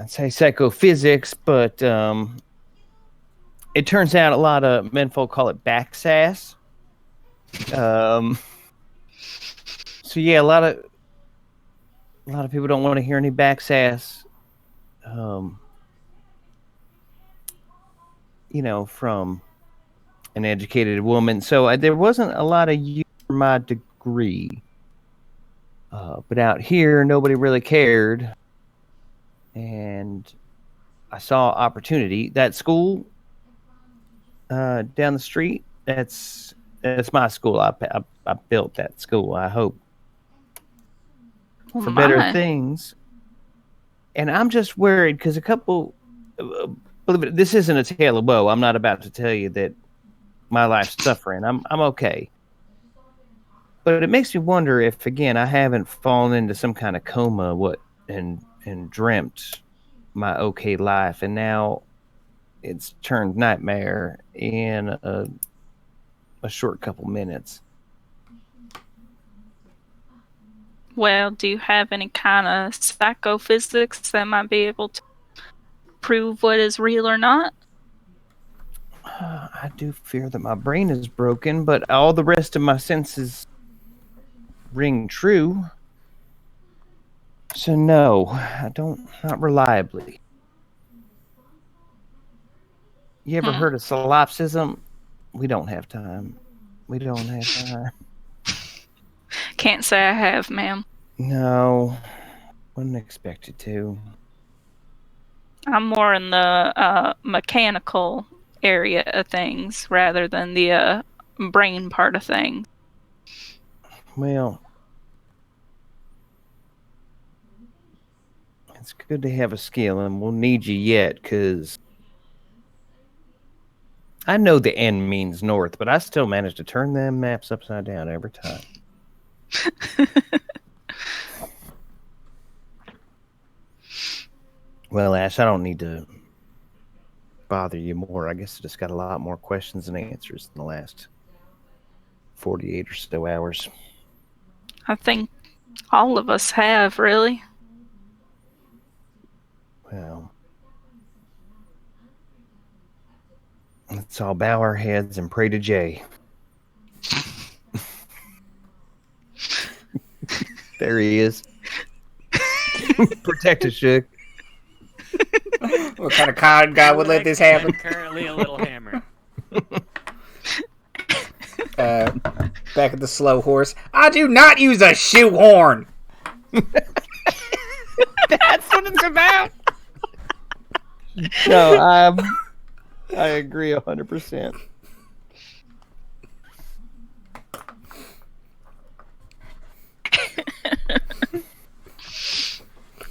S3: psychophysics, but it turns out a lot of menfolk call it backsass. So yeah, a lot of people don't want to hear any backsass. From an educated woman. So there wasn't a lot of use for my degree. But out here, nobody really cared. And I saw opportunity. That school down the street, that's my school. I built that school, I hope. For better things. And I'm just worried because a couple... believe it, this isn't a tale of woe. I'm not about to tell you that my life's suffering. I'm okay. But it makes me wonder if, again, I haven't fallen into some kind of coma and dreamt my okay life, and now it's turned nightmare in a short couple minutes.
S2: Well, do you have any kind of psychophysics that might be able to prove what is real or not?
S3: I do fear that my brain is broken, but all the rest of my senses ring true. So no, I don't, not reliably. You ever heard of solipsism? We don't have time.
S2: Can't say I have, ma'am.
S3: No, wouldn't expect you to.
S2: I'm more in the mechanical area of things rather than the brain part of things.
S3: Well, it's good to have a skill, and we'll need you yet, because I know the end means north, but I still manage to turn them maps upside down every time. Well, Ash, I don't need to bother you more. I guess I just got a lot more questions and answers in the last 48 or so hours.
S2: I think all of us have, really.
S3: Well, let's all bow our heads and pray to Jay. There he is. Protect us, Shook.
S1: What kind of con guy would let this happen?
S4: Currently a little hammered.
S1: Back at the slow horse. I do not use a shoehorn.
S3: That's what it's about. No, I agree 100%.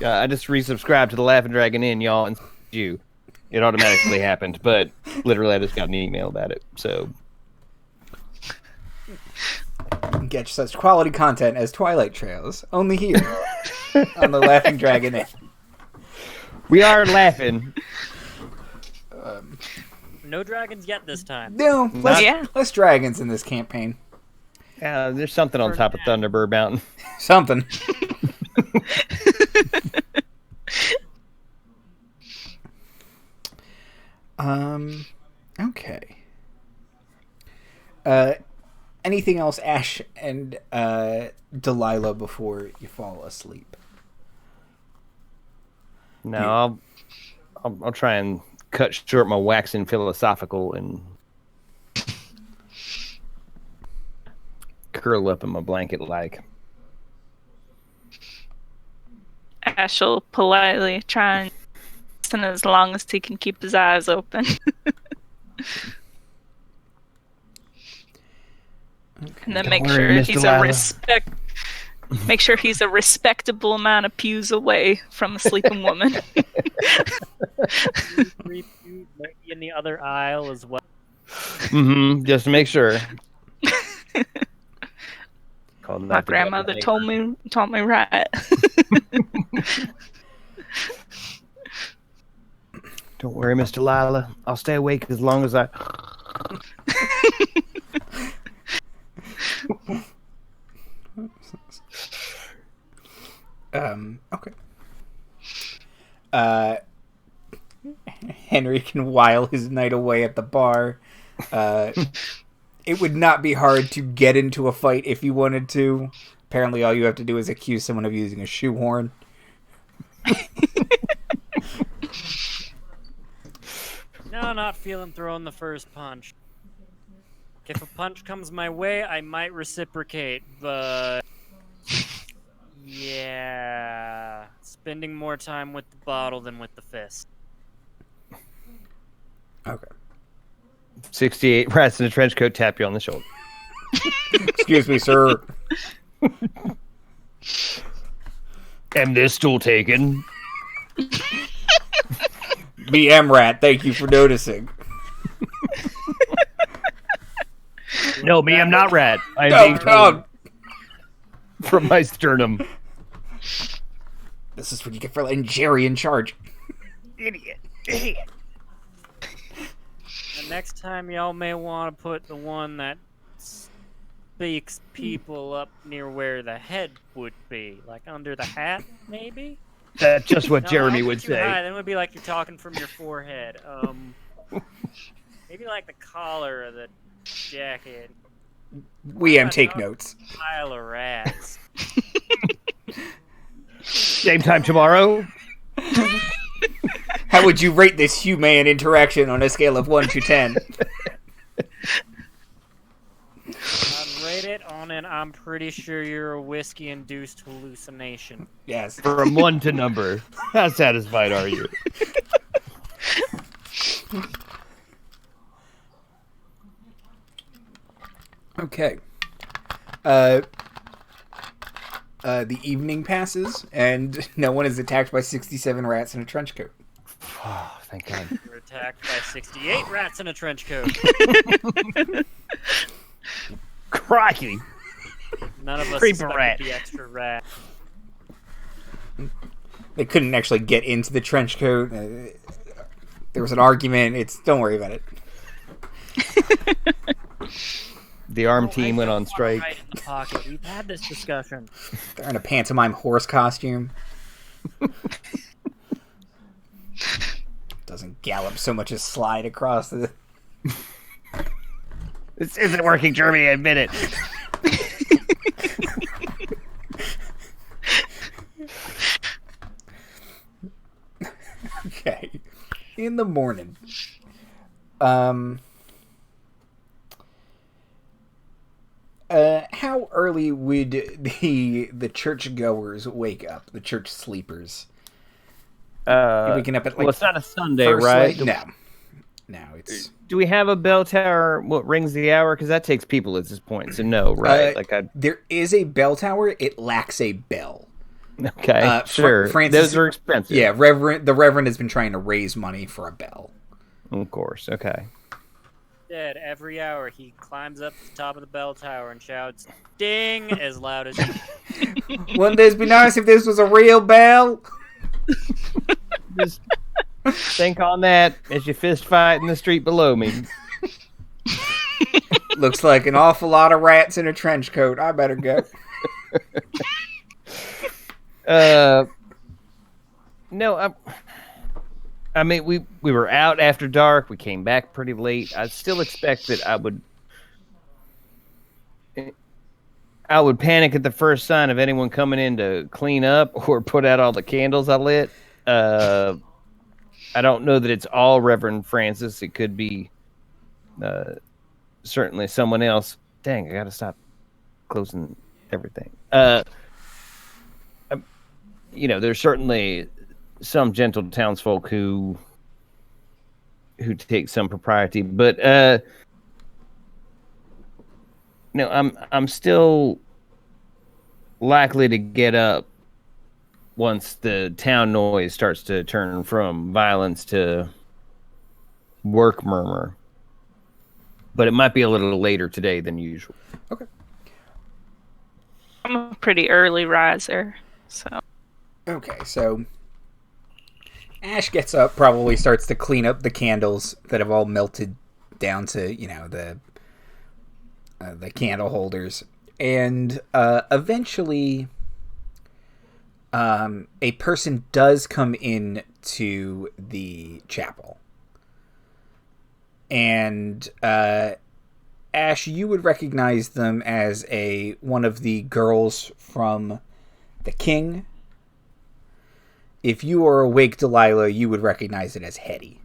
S3: I just resubscribed to the Laughing Dragon Inn, y'all, and you. It automatically happened, but literally I just got an email about it, so...
S1: Get such quality content as Twilight Trails, only here, on the Laughing Dragon Inn.
S3: We are laughing.
S4: No dragons yet this time.
S1: No, less dragons in this campaign.
S3: There's something on top of Thunderbird Mountain.
S1: Something. Okay. Anything else, Ash and Delilah, before you fall asleep?
S3: No, I'll try and cut short my waxing philosophical and curl up in my blanket like.
S2: Ash will politely try and listen as long as he can keep his eyes open. And then make sure he's a respectable amount of pews away from a sleeping woman.
S4: 3 pews, maybe in the other aisle as well.
S3: Just to make sure.
S2: My grandmother told me right.
S3: Don't worry, Miss Delilah. I'll stay awake as long as I.
S1: Okay. Henry can while his night away at the bar. It would not be hard to get into a fight if you wanted to. Apparently, all you have to do is accuse someone of using a shoehorn.
S4: No, not feeling throwing the first punch. If a punch comes my way, I might reciprocate, but yeah, spending more time with the bottle than with the fist.
S1: Okay.
S3: 68 rats in a trench coat tap you on the shoulder.
S1: Excuse me, sir.
S3: Am this stool taken?
S1: BM rat, thank you for noticing.
S3: No, me, I'm not rat. I'm
S1: No,
S3: being told
S1: no.
S3: from my sternum.
S1: This is what you get for letting Jerry in charge. Idiot.
S4: The next time y'all may want to put the one that speaks people up near where the head would be. Like under the hat, maybe?
S3: That's just what
S4: No,
S3: Jeremy
S4: don't
S3: would
S4: put too
S3: say.
S4: high, then it would be like you're talking from your forehead. Maybe like the collar of the jacket.
S1: Take notes.
S4: Pile of rats.
S3: Same time tomorrow?
S1: How would you rate this human interaction on a scale of 1 to 10?
S4: I'd rate it on an I'm pretty sure you're a whiskey-induced hallucination.
S1: Yes.
S3: From 1 to number. How satisfied are you?
S1: Okay. The evening passes, and no one is attacked by 67 rats in a trench coat.
S3: Oh, thank God.
S4: You're attacked by 68 rats in a trench coat.
S3: Crikey.
S4: None of us
S3: Creeper
S4: suspected
S3: rat.
S4: the extra rat.
S1: They couldn't actually get into the trench coat. There was an argument. Don't worry about it.
S3: The arm team went on strike.
S4: Right in the pocket. We've had this discussion.
S1: They're in a pantomime horse costume. Doesn't gallop so much as slide across the...
S3: This isn't working, Jeremy, I admit it.
S1: Okay. In the morning. How early would the churchgoers wake up? The church sleepers? You're waking up at
S3: Well, it's not a Sunday,
S1: first
S3: right?
S1: light? No, it's...
S3: Do we have a bell tower? What rings the hour? Because that takes people at this point. So no, right?
S1: There is a bell tower. It lacks a bell.
S3: Okay, sure. Those are expensive.
S1: Yeah, the Reverend has been trying to raise money for a bell.
S3: Of course. Okay.
S4: Dead every hour, he climbs up to the top of the bell tower and shouts, "Ding!" as loud as he can.
S1: Wouldn't this be nice if this was a real bell?
S3: Just think on that as you fist fight in the street below me.
S1: Looks like an awful lot of rats in a trench coat. I better go.
S3: No, I mean, we were out after dark. We came back pretty late. I still expect that I would panic at the first sign of anyone coming in to clean up or put out all the candles I lit. I don't know that it's all Reverend Francis. It could be certainly someone else. Dang, I got to stop closing everything. There's certainly some gentle townsfolk who take some propriety, but I'm still likely to get up once the town noise starts to turn from violence to work murmur. But it might be a little later today than usual.
S1: Okay.
S2: I'm a pretty early riser, so.
S1: Okay, so Ash gets up, probably starts to clean up the candles that have all melted down to, the candle holders. And eventually a person does come in to the chapel. And Ash, you would recognize them as one of the girls from the King. If you are awake, Delilah, you would recognize it as Hetty.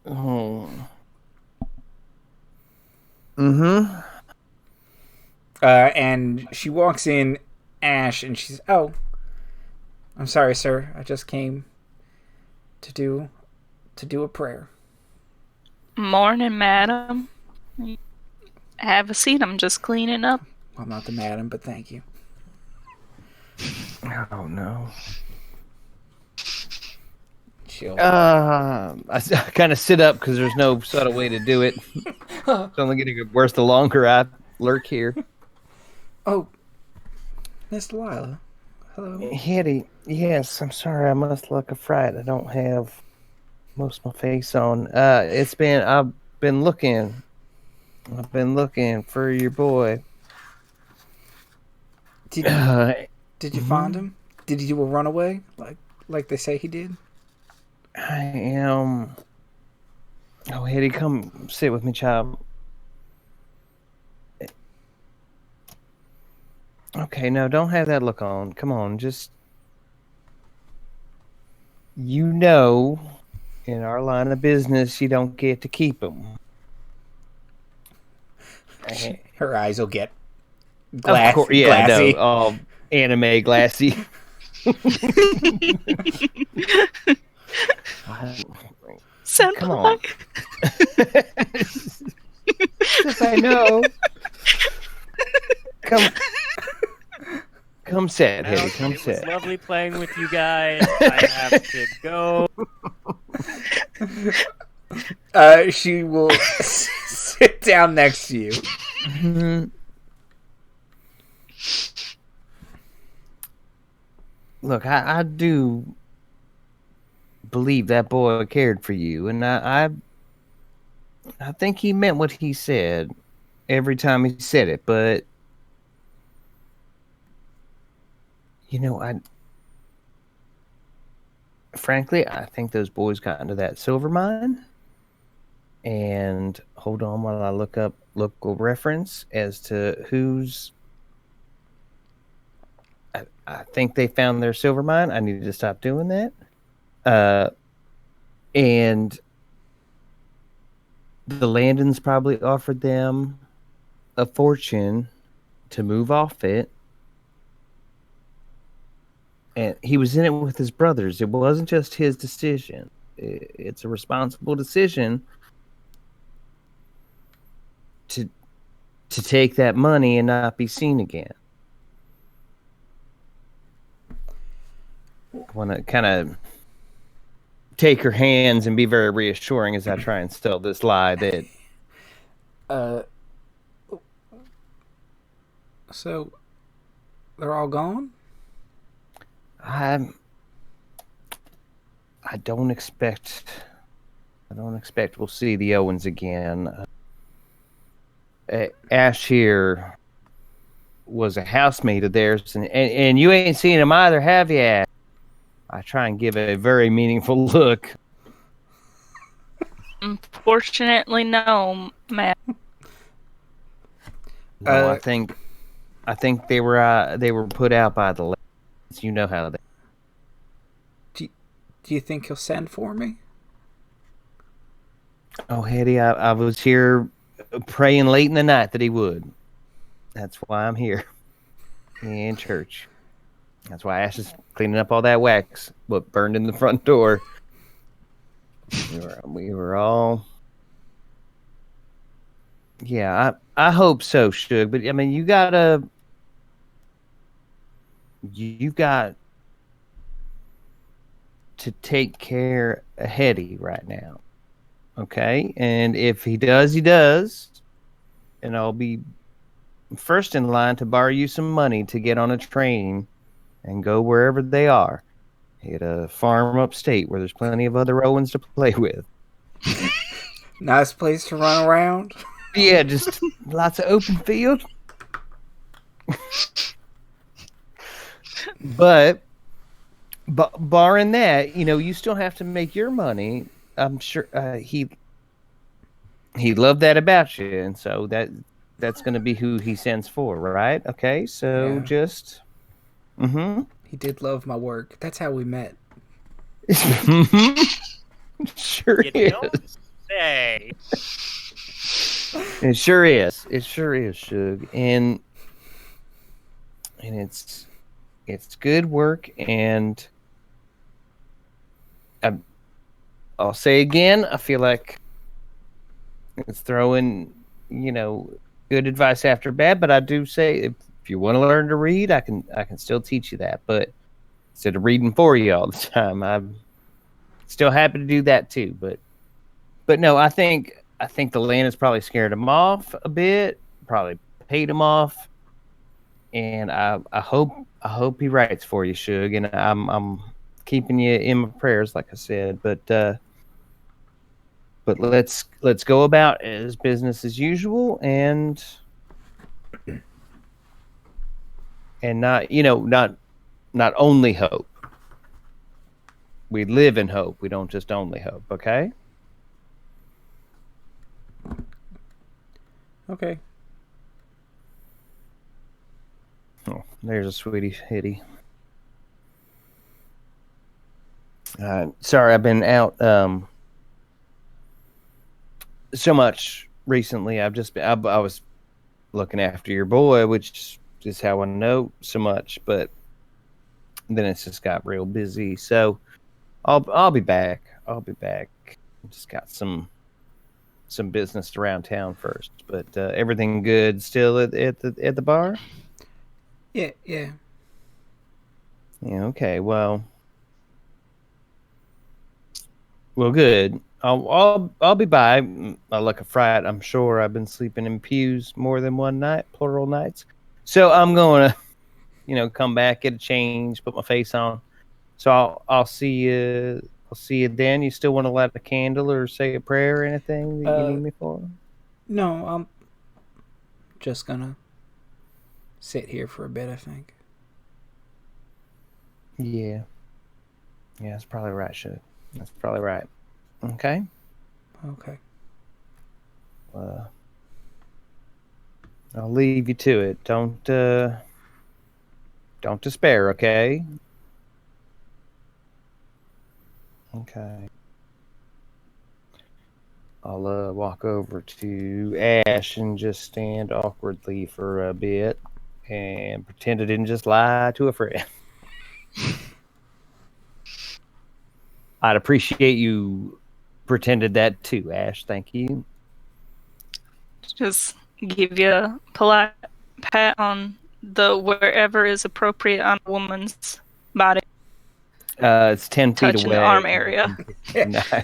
S3: Oh. Mm-hmm.
S1: And she walks in, Ash, and she's, "Oh, I'm sorry, sir. I just came to do a prayer."
S2: Morning, madam. Have a seat. I'm just cleaning up.
S1: I'm not the madam, but thank you.
S3: Oh no.
S1: Chill.
S3: I kind of sit up because there's no subtle way to do it. It's only getting worse the longer I lurk here.
S1: Oh, Miss Delilah. Hello.
S3: Hetty, yes, I'm sorry. I must look a fright. I don't have most of my face on. I've been looking for your boy.
S1: Did you find him? Did he do a runaway like they say he did?
S3: I am. Oh, Hetty, come sit with me, child. Okay, no, don't have that look on. Come on, just... in our line of business, you don't get to keep them.
S1: Her eyes will get
S3: glassy.
S1: No,
S3: all anime glassy. Come on. Yes, I know. Come sit, Hetty. Come sit.
S4: It was lovely playing with you guys. I have to go.
S1: She will sit down next to you.
S3: Mm-hmm. Look, I do believe that boy cared for you, and I think he meant what he said every time he said it, but frankly, I think those boys got into that silver mine. And hold on while I look up local reference as to who's. I think they found their silver mine. I need to stop doing that. And the Landons probably offered them a fortune to move off it. And he was in it with his brothers. It wasn't just his decision. It's a responsible decision to take that money and not be seen again. I want to kind of take her hands and be very reassuring as I try and sell this lie that...
S1: So, they're all gone?
S3: I don't expect we'll see the Owens again. Ash here was a housemate of theirs, and you ain't seen him either, have you, Ash? I try and give a very meaningful look.
S2: Unfortunately, no, Matt.
S3: No, I think they were put out by the ladies. You know how they.
S1: Do you think he'll send for me?
S3: Oh, Hetty, I was here praying late in the night that he would. That's why I'm here in church. That's why Ash is cleaning up all that wax, what burned in the front door. We were all. Yeah, I hope so, Suge. But I mean, you got to take care of Hetty right now, okay? And if he does, he does. And I'll be first in line to borrow you some money to get on a train and go wherever they are. At a farm upstate where there's plenty of other Owens to play with.
S1: Nice place to run around.
S3: Yeah, just lots of open field. But barring that, you still have to make your money. I'm sure he loved that about you, and so that's going to be who he sends for, right? Okay, so just.
S1: He did love my work. That's how we met.
S3: Sure
S4: You
S3: is.
S4: don't say.
S3: It sure is. It sure is, Suge. And it's good work, and I'll say again, I feel like it's throwing, good advice after bad, but I do say if you want to learn to read, I can still teach you that. But instead of reading for you all the time, I'm still happy to do that too. But no, I think the land has probably scared him off a bit, probably paid him off, and I hope he writes for you, Suge, and I'm keeping you in my prayers, like I said. But let's go about as business as usual, and not not only hope. We live in hope. We don't just only hope. Okay.
S1: Okay.
S3: Oh, there's a sweetie Hitty. Sorry, I've been out so much recently. I was looking after your boy, which is how I know so much, but then it's just got real busy. So I'll be back. Just got some business around town first, but everything good still at the bar?
S1: Yeah.
S3: Yeah, okay. Well, good. I'll be by. Like a fright, I'm sure. I've been sleeping in pews more than one night, plural nights. So I'm going to, come back, get a change, put my face on. So I'll see you. I'll see you then. You still want to light a candle or say a prayer or anything that you need me for?
S1: No, I'm just gonna sit here for a bit, I think.
S3: Yeah. Yeah, that's probably right, Shug. That's probably right. Okay.
S1: Okay.
S3: I'll leave you to it. Don't despair, okay? Okay. I'll walk over to Ash and just stand awkwardly for a bit and pretend I didn't just lie to a friend. I'd appreciate you pretended that too, Ash. Thank you.
S2: Just give you a polite pat on the wherever is appropriate on a woman's body.
S3: It's 10 feet
S2: Touching
S3: away.
S2: the arm area.
S3: Nice.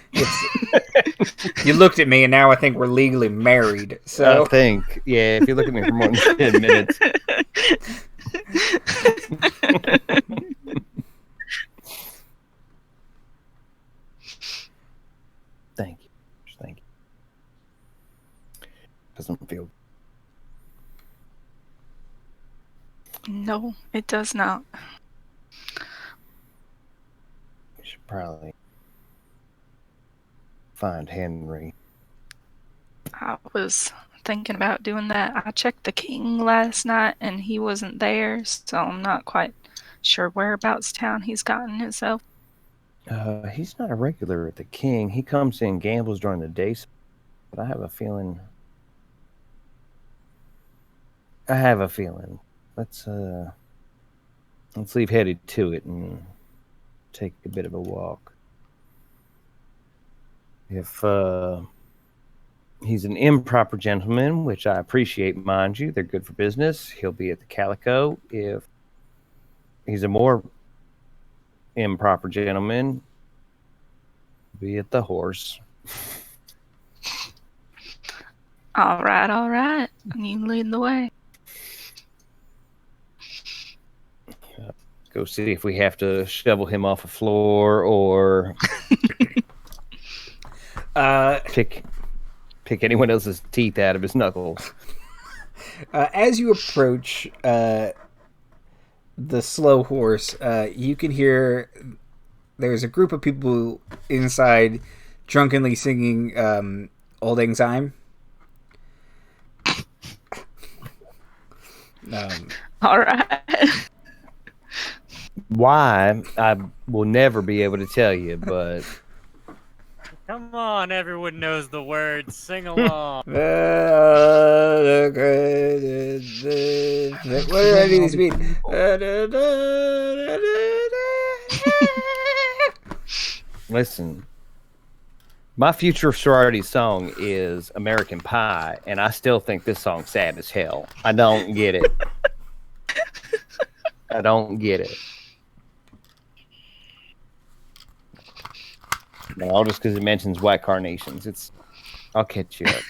S1: You looked at me, and now I think we're legally married. So
S3: I think, yeah, if you look at me for more than 10 minutes. Thank you. Doesn't feel.
S2: No, it does not.
S3: probably find Henry.
S2: I was thinking about doing that. I checked the king last night and he wasn't there, so I'm not quite sure whereabouts town he's gotten himself.
S3: He's not a regular at the King. He comes in, gambles during the day, but I have a feeling. Let's leave headed to it and take a bit of a walk. If he's an improper gentleman, which I appreciate, mind you, they're good for business, he'll be at the Calico. If he's a more improper gentleman, be at the Horse.
S2: All right. You lead the way.
S3: Go see if we have to shovel him off a floor or pick anyone else's teeth out of his knuckles.
S1: As you approach the slow horse, you can hear there's a group of people inside drunkenly singing Old Lang Syne.
S2: All right.
S3: Why, I will never be able to tell you, but
S4: Come on, everyone knows the words. Sing along.
S1: What do I do these mean?
S3: listen, my future sorority song is American Pie, and I still think this song's sad as hell. I don't get it. I don't get it. No, all just because it mentions white carnations. I'll catch you up.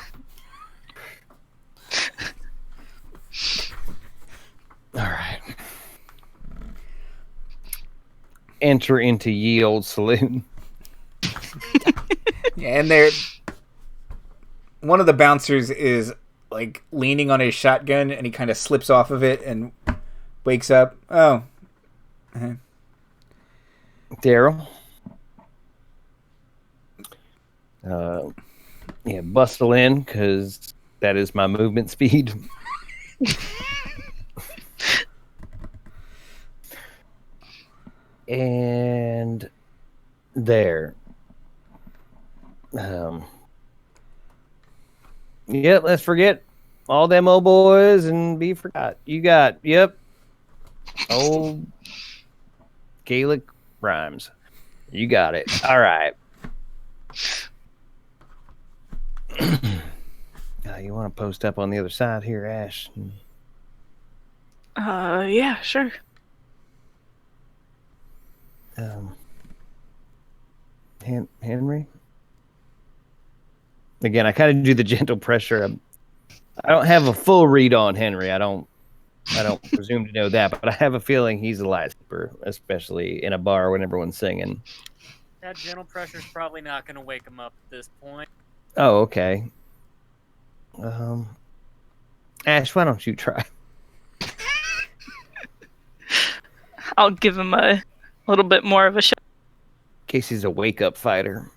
S3: All right. Enter into ye old saloon.
S1: Yeah, and one of the bouncers is like leaning on his shotgun, and he kind of slips off of it and wakes up. Oh,
S3: Daryl. Yeah, bustle in because that is my movement speed. And there. Yep, let's forget all them old boys and be forgot. You got, old Gaelic rhymes. You got it. All right. You want to post up on the other side here, Ash?
S2: Yeah, sure.
S3: Henry? Again, I kind of do the gentle pressure. I don't have a full read on Henry. I don't presume to know that, but I have a feeling he's a light sleeper, especially in a bar when everyone's singing.
S4: That gentle pressure's probably not going to wake him up at this point.
S3: Oh, okay. Ash, why don't you try?
S2: I'll give him a little bit more of a shot.
S3: In case he's a wake-up fighter.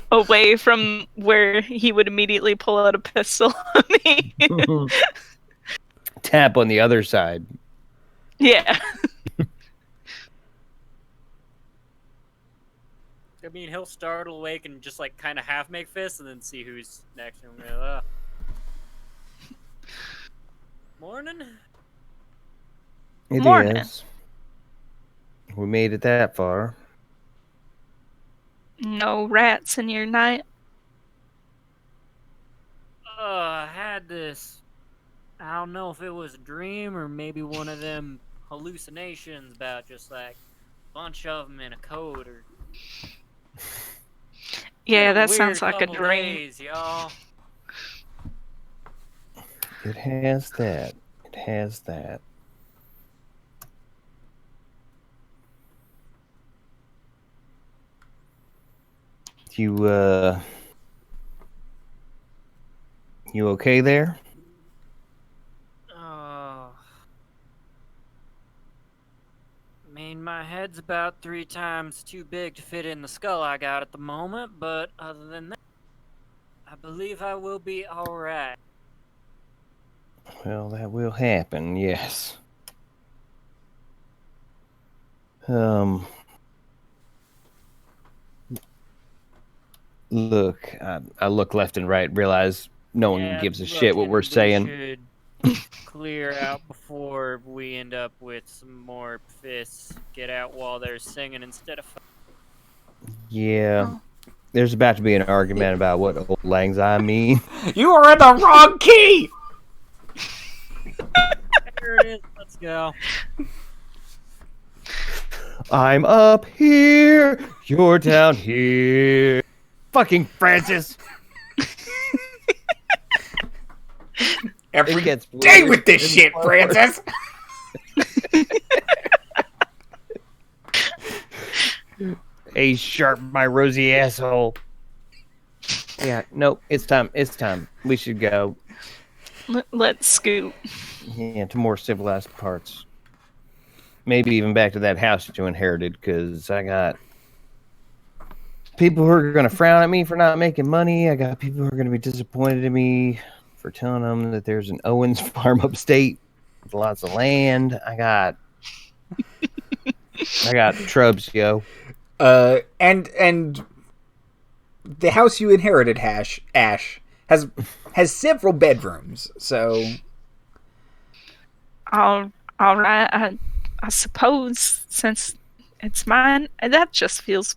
S2: Away from where he would immediately pull out a pistol on me.
S3: Tap on the other side.
S2: Yeah.
S4: I mean, he'll startle awake and just like kind of half make fists and then see who's next. And morning.
S3: It
S2: Morning.
S3: is. We made it that far.
S2: No rats in your night?
S4: I had this. I don't know if it was a dream or maybe one of them hallucinations about just like a bunch of them in a coat or.
S2: Yeah, that
S4: Weird
S2: sounds like a
S4: couple
S2: dream.
S4: days, y'all.
S3: It has that. It has that. You okay there?
S4: I mean, my head head's about 3 times too big to fit in the skull I got at the moment, but other than that, I believe I will be alright.
S3: Well, that will happen, yes. Look, I look left and right, realize no one gives a shit what we're saying.
S4: Should clear out before we end up with some more fists. Get out while they're singing instead of
S3: Yeah. There's about to be an argument about what old lang syne mean.
S1: You are in the wrong key!
S4: There it is. Let's go.
S3: I'm up here, you're down here. Fucking Francis.
S1: Every
S3: gets
S1: day with this shit, Francis!
S3: A sharp, my rosy asshole. Yeah, nope, it's time. It's time. We should go.
S2: Let's scoot.
S3: Yeah, to more civilized parts. Maybe even back to that house that you inherited, because I got people who are going to frown at me for not making money. I got people who are going to be disappointed in me for telling them that there's an Owens farm upstate with lots of land. I got trubs, yo.
S1: And the house you inherited, Ash, has several bedrooms, so...
S2: All right. I suppose since it's mine, it just feels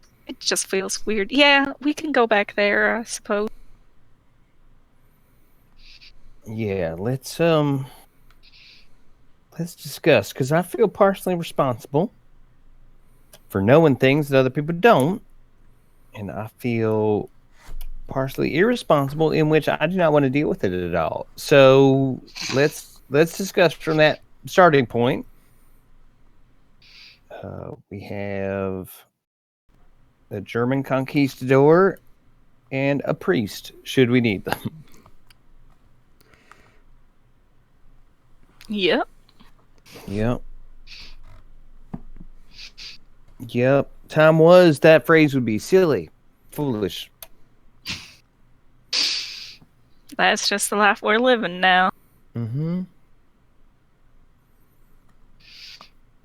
S2: weird. Yeah, we can go back there, I suppose.
S3: Yeah, let's discuss, because I feel partially responsible for knowing things that other people don't, and I feel partially irresponsible in which I do not want to deal with it at all. So let's discuss from that starting point. We have a German conquistador and a priest, should we need them.
S2: Yep.
S3: Time was that phrase would be silly, foolish.
S2: That's just the life we're living now.
S3: Mm-hmm.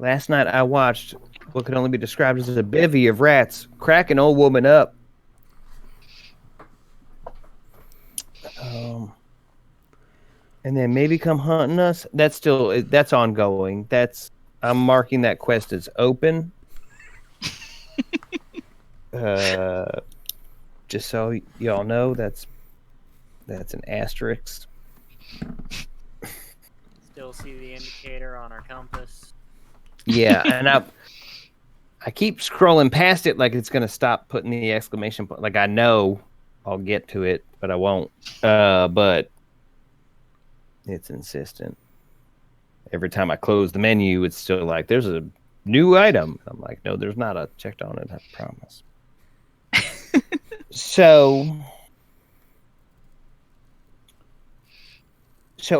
S3: Last night I watched what could only be described as a bevy of rats crack an old woman up. And then maybe come hunting us. That's ongoing. I'm marking that quest as open. Just so y'all know, that's an asterisk.
S4: Still see the indicator on our compass.
S3: Yeah, and I keep scrolling past it like it's gonna stop putting the exclamation point. Like I know I'll get to it, but I won't. But it's insistent. Every time I close the menu, it's still like there's a new item. I'm like, no, there's not. I checked on it. I promise. So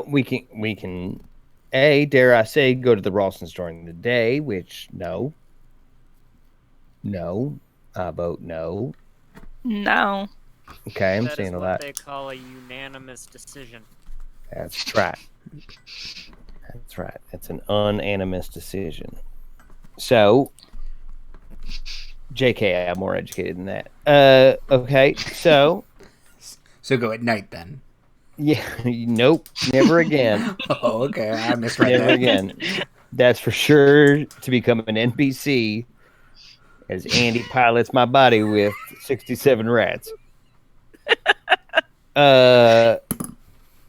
S3: we can, dare I say, go to the Ralstons during the day, which no, I vote no.
S2: No.
S3: Okay, I'm
S4: That
S3: saying
S4: is
S3: a
S4: what
S3: lot.
S4: they call a unanimous decision.
S3: That's right. That's right. It's an unanimous decision. So, JK, I'm more educated than that. Okay, so
S1: go at night then.
S3: Yeah, nope, never again.
S1: Oh, okay, I misread
S3: Never
S1: that.
S3: again. That's for sure to become an NPC as Andy pilots my body with 67 rats.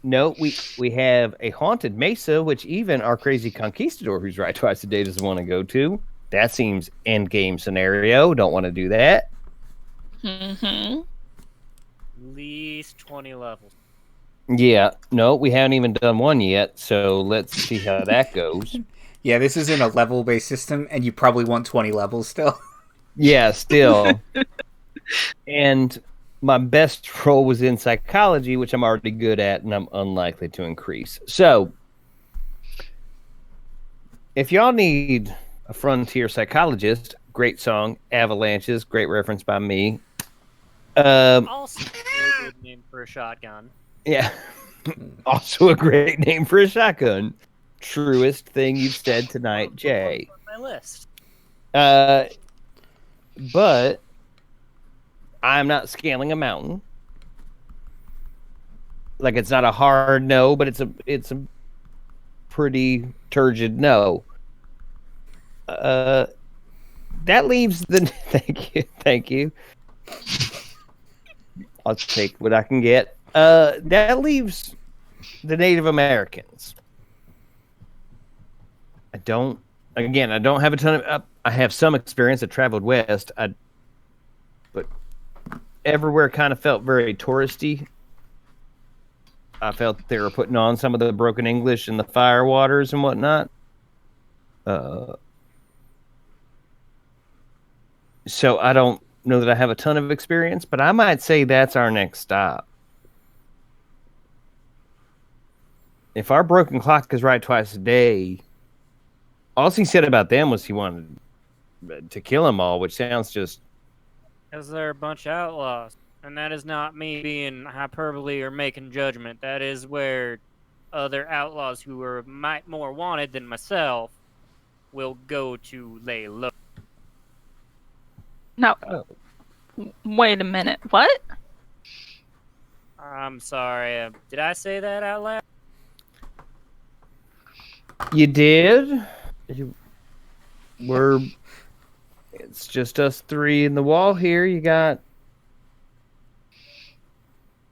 S3: No, we have a haunted mesa, which even our crazy conquistador who's right twice a day doesn't want to go to. That seems end game scenario. Don't want to do that.
S2: Mm-hmm.
S4: At least 20 levels.
S3: Yeah, no, we haven't even done one yet, so let's see how that goes.
S1: Yeah, this isn't a level-based system, and you probably want 20 levels still.
S3: Yeah, still. And my best role was in psychology, which I'm already good at, and I'm unlikely to increase. So, if y'all need a frontier psychologist. Great song, Avalanches. Great reference by me.
S4: Also, a good name for a shotgun.
S3: Yeah. Also a great name for a shotgun. Truest thing you've said tonight, Jay.
S4: On my list.
S3: But I'm not scaling a mountain. Like, it's not a hard no, but it's a pretty turgid no. That leaves the thank you. I'll take what I can get. That leaves the Native Americans. I don't have a ton of. I have some experience. I traveled west. But everywhere kind of felt very touristy. I felt they were putting on some of the broken English and the fire waters and whatnot. So I don't know that I have a ton of experience, but I might say that's our next stop. If our broken clock is right twice a day, all he said about them was he wanted to kill them all, which sounds just...
S4: Because they're a bunch of outlaws. And that is not me being hyperbole or making judgment. That is where other outlaws who are more wanted than myself will go to lay low.
S2: No. Wait a minute. What?
S4: I'm sorry. Did I say that out loud?
S3: You did? It's just us three in the wall here. You got...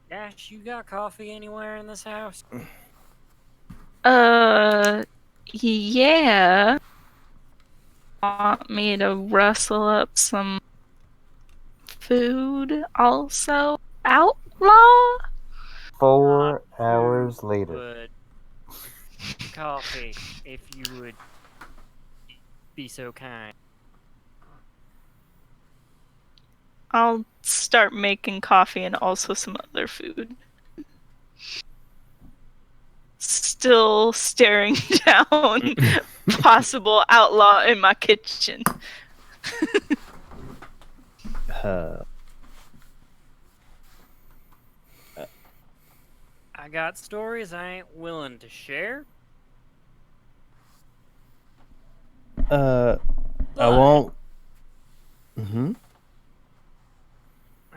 S4: Dash, you got coffee anywhere in this house?
S2: Yeah. Want me to rustle up some food also? Outlaw?
S3: 4 hours later.
S4: Would coffee, if you would be so kind.
S2: I'll start making coffee and also some other food. Still staring down possible outlaw in my kitchen.
S4: I got stories I ain't willing to share.
S3: I won't. Mm-hmm.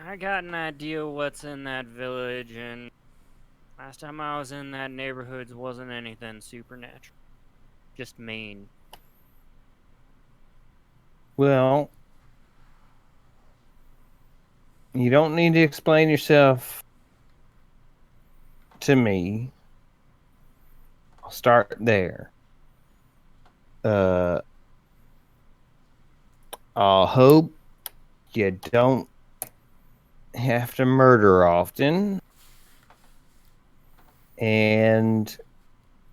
S4: I got an idea what's in that village, and last time I was in that neighborhood wasn't anything supernatural. Just mean.
S3: Well, you don't need to explain yourself to me. I'll start there. I'll hope you don't have to murder often. And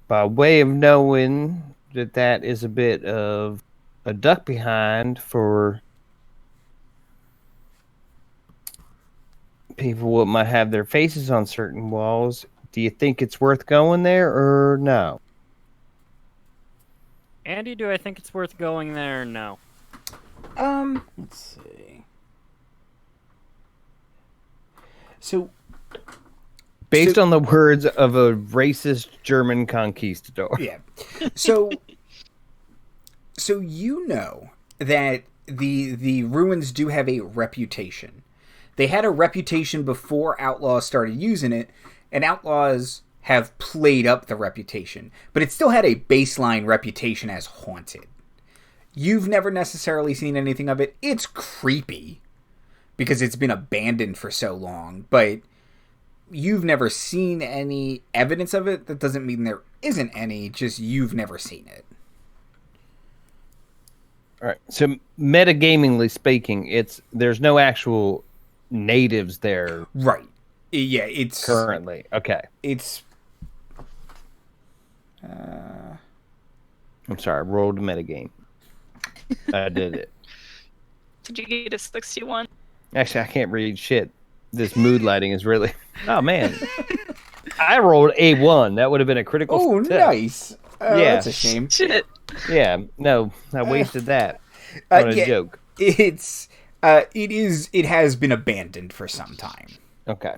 S3: by way of knowing that is a bit of a duck behind for people what might have their faces on certain walls, do you think it's worth going there or no?
S4: Andy, do I think it's worth going there or no?
S1: Let's see. So,
S3: based on the words of a racist German conquistador.
S1: Yeah. So you know that the ruins do have a reputation. They had a reputation before outlaws started using it, and outlaws have played up the reputation, but it still had a baseline reputation as haunted. You've never necessarily seen anything of it. It's creepy because it's been abandoned for so long, but you've never seen any evidence of it. That doesn't mean there isn't any, just you've never seen it.
S3: All right. So metagamingly speaking, there's no actual natives there.
S1: Right. Yeah, it's
S3: currently. Okay.
S1: It's
S3: I'm sorry, I rolled a metagame. I did it.
S2: Did you get a 61?
S3: Actually, I can't read shit. This mood lighting is really... Oh, man. I rolled A1. That would have been a critical...
S1: Oh, nice.
S3: Yeah.
S1: That's a shame.
S2: Shit.
S3: Yeah, no, I wasted that on a
S1: Yeah,
S3: joke.
S1: it has been abandoned for some time.
S3: Okay.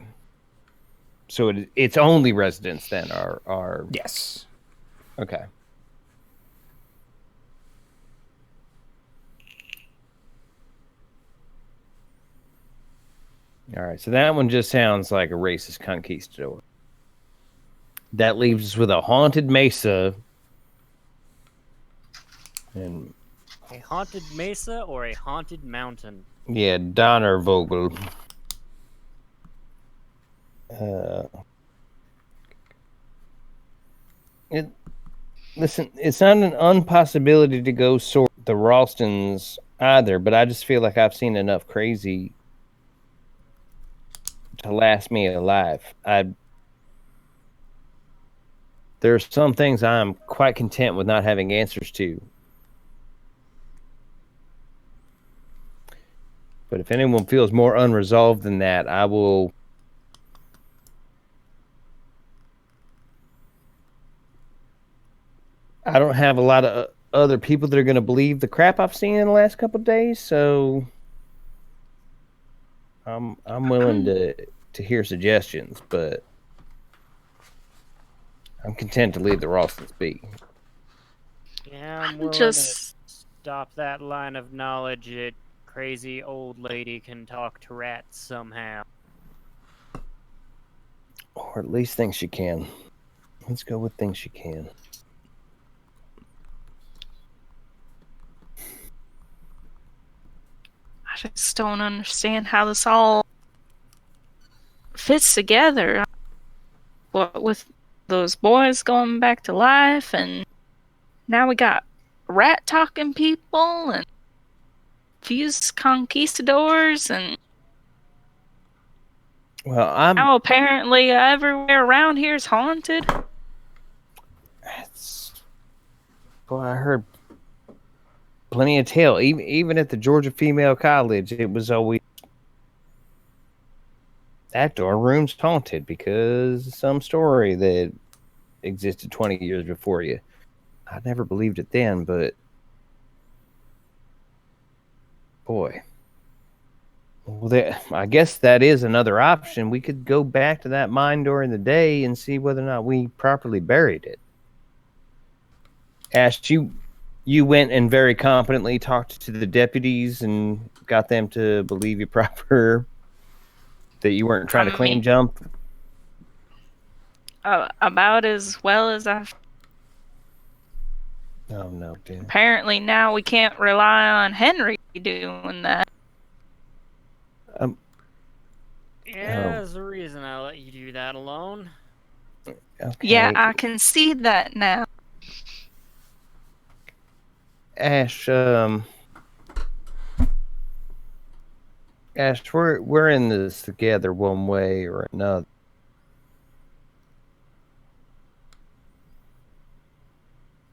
S3: So it's only residents then are
S1: Yes.
S3: okay. All right, so that one just sounds like a racist conquistador. That leaves us with a haunted mesa. And
S4: A haunted mesa or a haunted mountain?
S3: yeah, Donnervogel. Listen, it's not an impossibility to go sort the Ralstons either, but I just feel like I've seen enough crazy to last me alive. There's some things I'm quite content with not having answers to. But if anyone feels more unresolved than that, I will. I don't have a lot of other people that are going to believe the crap I've seen in the last couple of days, so I'm willing to hear suggestions, but I'm content to leave the Ralstons be.
S4: Yeah, I'm willing
S2: Just
S4: to stop that line of knowledge that crazy old lady can talk to rats somehow.
S3: Or at least think she can. Let's go with think she can.
S2: I just don't understand how this all fits together. What with those boys going back to life, and now we got rat talking people and fused conquistadors, and
S3: Well,
S2: now apparently everywhere around here is haunted.
S3: Boy, I heard plenty of tale. Even at the Georgia Female College, it was always that dorm room's haunted because of some story that existed 20 years before you. I never believed it then, but boy. Well, I guess that is another option. We could go back to that mine during the day and see whether or not we properly buried it. Ash, you went and very competently talked to the deputies and got them to believe you proper that you weren't trying to claim jump.
S2: About as well as I've.
S3: Oh no, dude.
S2: Apparently now we can't rely on Henry doing that.
S4: Yeah, there's a reason I let you do that alone.
S3: Okay.
S2: Yeah, I can see that now.
S3: Ash, we're in this together one way or another.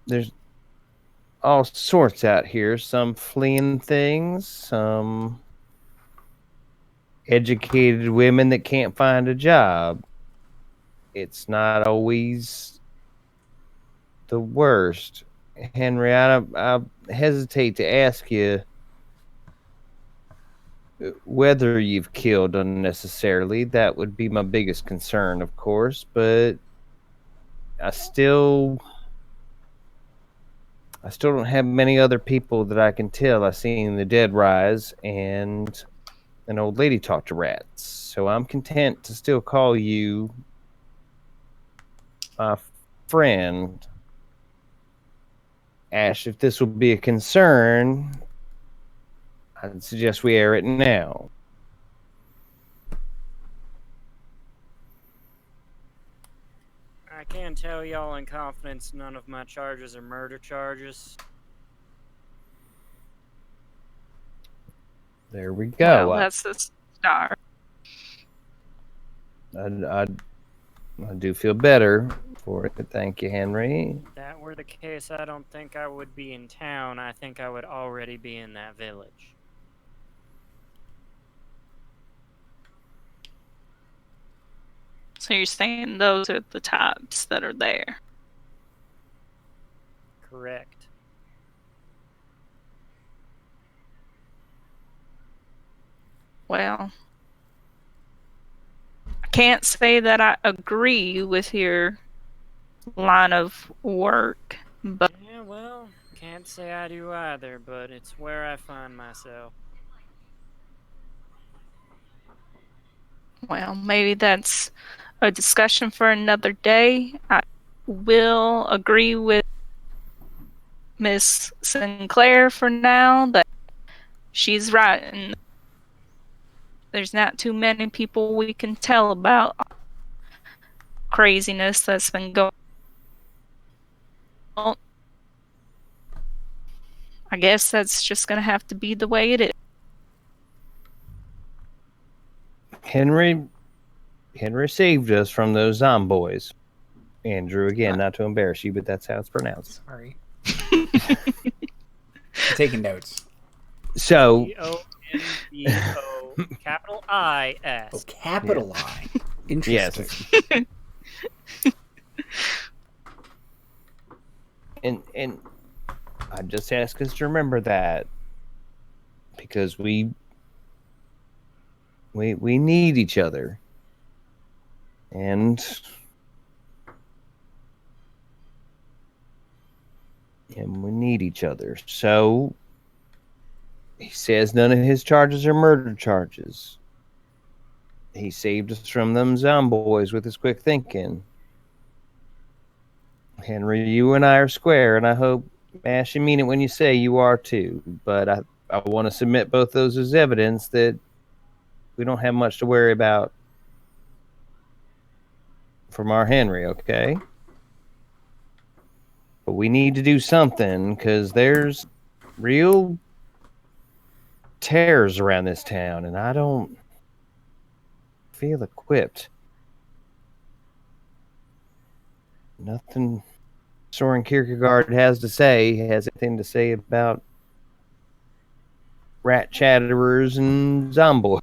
S3: There's all sorts out here. Some fleeing things, some educated women that can't find a job. It's not always the worst. Henry, I hesitate to ask you whether you've killed unnecessarily. That would be my biggest concern, of course, but I still don't have many other people that I can tell I've seen the dead rise and an old lady talk to rats. So I'm content to still call you my friend. Ash, if this will be a concern, I'd suggest we air it now.
S4: I can tell y'all in confidence none of my charges are murder charges.
S3: There we go.
S2: Well, that's the start.
S3: I do feel better for it. Thank you, Henry.
S4: If that were the case, I don't think I would be in town. I think I would already be in that village.
S2: So you're saying those are the types that are there?
S4: Correct.
S2: Well, I can't say that I agree with your line of work, but
S4: Yeah, well, can't say I do either, but it's where I find myself.
S2: well, maybe that's a discussion for another day. I will agree with Miss Sinclaire for now that she's right, and there's not too many people we can tell about craziness that's been going on. I guess that's just gonna have to be the way it is.
S3: Henry saved us from those zomboys. Andrew, again, not to embarrass you, but that's how it's pronounced.
S1: Sorry. I'm taking notes.
S3: So,
S4: C-O-N-B-O, capital I-S.
S1: Oh, capital I. Interesting.
S3: yes. And I just ask us to remember that, because we need each other, and we need each other. So he says none of his charges are murder charges. He saved us from them zomboys with his quick thinking. Henry, you and I are square, and I hope, Ash, you mean it when you say you are too. But I want to submit both those as evidence that we don't have much to worry about from our Henry, okay? But we need to do something, because there's real terrors around this town, and I don't feel equipped. Nothing Soren Kierkegaard has anything to say about rat chatterers and zomboids.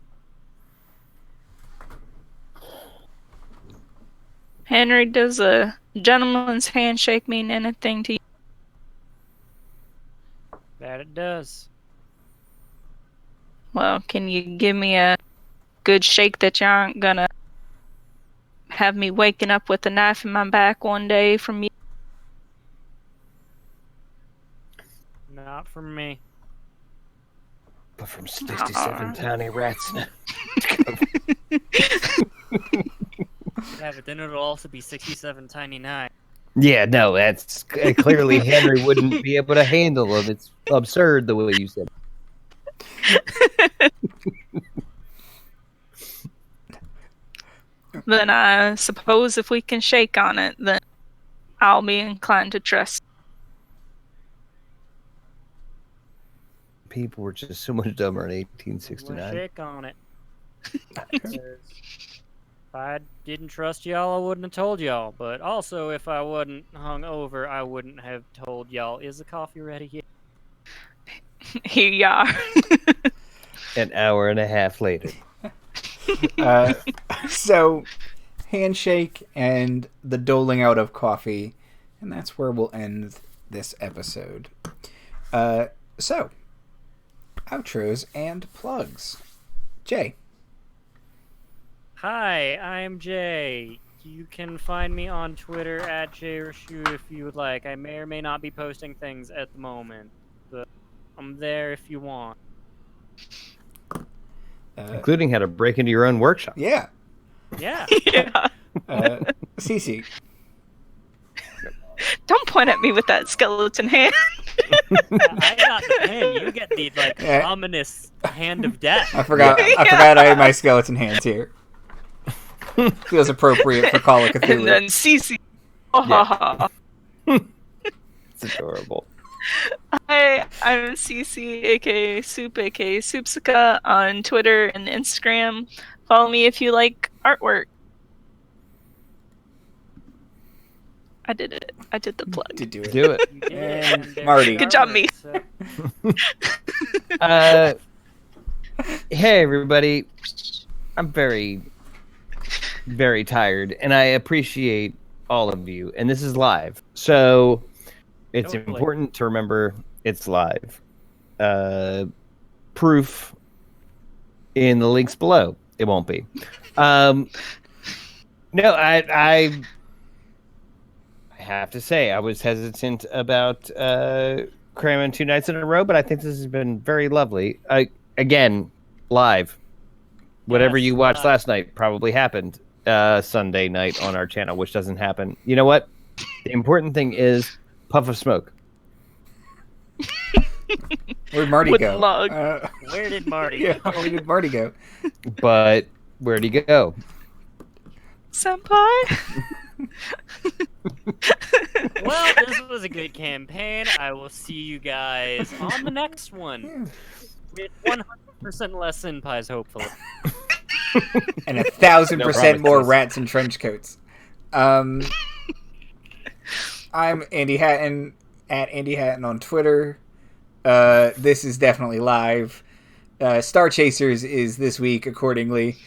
S2: Henry, does a gentleman's handshake mean anything to you?
S4: That it does.
S2: Well, can you give me a good shake that you aren't gonna have me waking up with a knife in my back one day from you?
S4: Not for me.
S3: But from 67 tiny rats.
S4: Yeah, but then it'll also be 67 tiny knives.
S3: Yeah, no, that's clearly Henry wouldn't be able to handle them. It's absurd the way you said it.
S2: Then I suppose if we can shake on it, then I'll be inclined to trust.
S3: People were just so much dumber in
S4: We'll
S3: 1869.
S4: shake on it. If I didn't trust y'all, I wouldn't have told y'all. But also, if I wasn't hung over, I wouldn't have told y'all. Is the coffee ready yet?
S2: Here you are.
S3: An hour and a half later.
S1: So, handshake and the doling out of coffee, and that's where we'll end this episode. So, outros and plugs. Jay.
S4: Hi, I'm Jay. You can find me on Twitter at JRashoot if you would like. I may or may not be posting things at the moment, but I'm there if you want.
S3: Including how to break into your own workshop.
S1: Yeah.
S4: Yeah.
S2: Yeah.
S1: CC.
S2: Don't point at me with that skeleton hand.
S4: I got the pen. You get the ominous hand of death.
S1: I forgot I had my skeleton hands here. Feels appropriate for Call of Cthulhu.
S2: And then CC.
S3: Yeah. It's adorable.
S2: Hi, I'm CC, aka Soup, aka Soupsica, on Twitter and Instagram. Follow me if you like artwork. I did it. I did the plug.
S1: To do it.
S3: Do it.
S4: You did it,
S1: And
S4: there's
S1: Marty.
S2: Good job, me.
S4: so-
S3: Hey, everybody. I'm very, very tired, and I appreciate all of you. And this is live. So it's
S4: Totally.
S3: important to remember it's live. Proof in the links below. It won't be. No, I have to say I was hesitant about cramming 2 nights in a row, but I think this has been very lovely. Again, live. Whatever
S4: Yes,
S3: you watched
S4: live.
S3: last night probably happened Sunday night on our channel, which doesn't happen. You know what? The important thing is puff of smoke.
S1: Where'd Marty
S2: Wooden
S1: go?
S2: log.
S4: Where did Marty
S1: Yeah,
S4: go?
S1: where did Marty go?
S3: But where'd he go?
S2: Senpai?
S4: Well, this was a good campaign. I will see you guys on the next one. With 100% less senpais, hopefully.
S1: And 1,000% more
S3: promises.
S1: rats in trench coats. I'm Andy Hatton at Andy Hatton on Twitter. This is definitely live. Star Chasers is this week accordingly.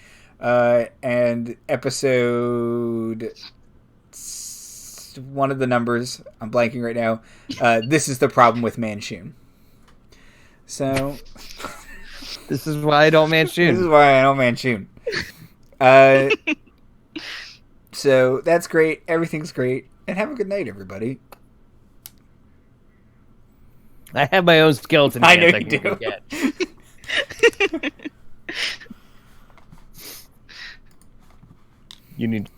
S1: And episode one of the numbers, I'm blanking right now. This is the problem with Manchun. So
S3: This is why I don't
S1: this is
S3: Manchun.
S1: why I don't Manchun. So that's great. Everything's great. And have a good night, everybody.
S3: I have my own skeleton
S1: I know
S3: hands
S1: you
S3: can
S1: do.
S3: get. You need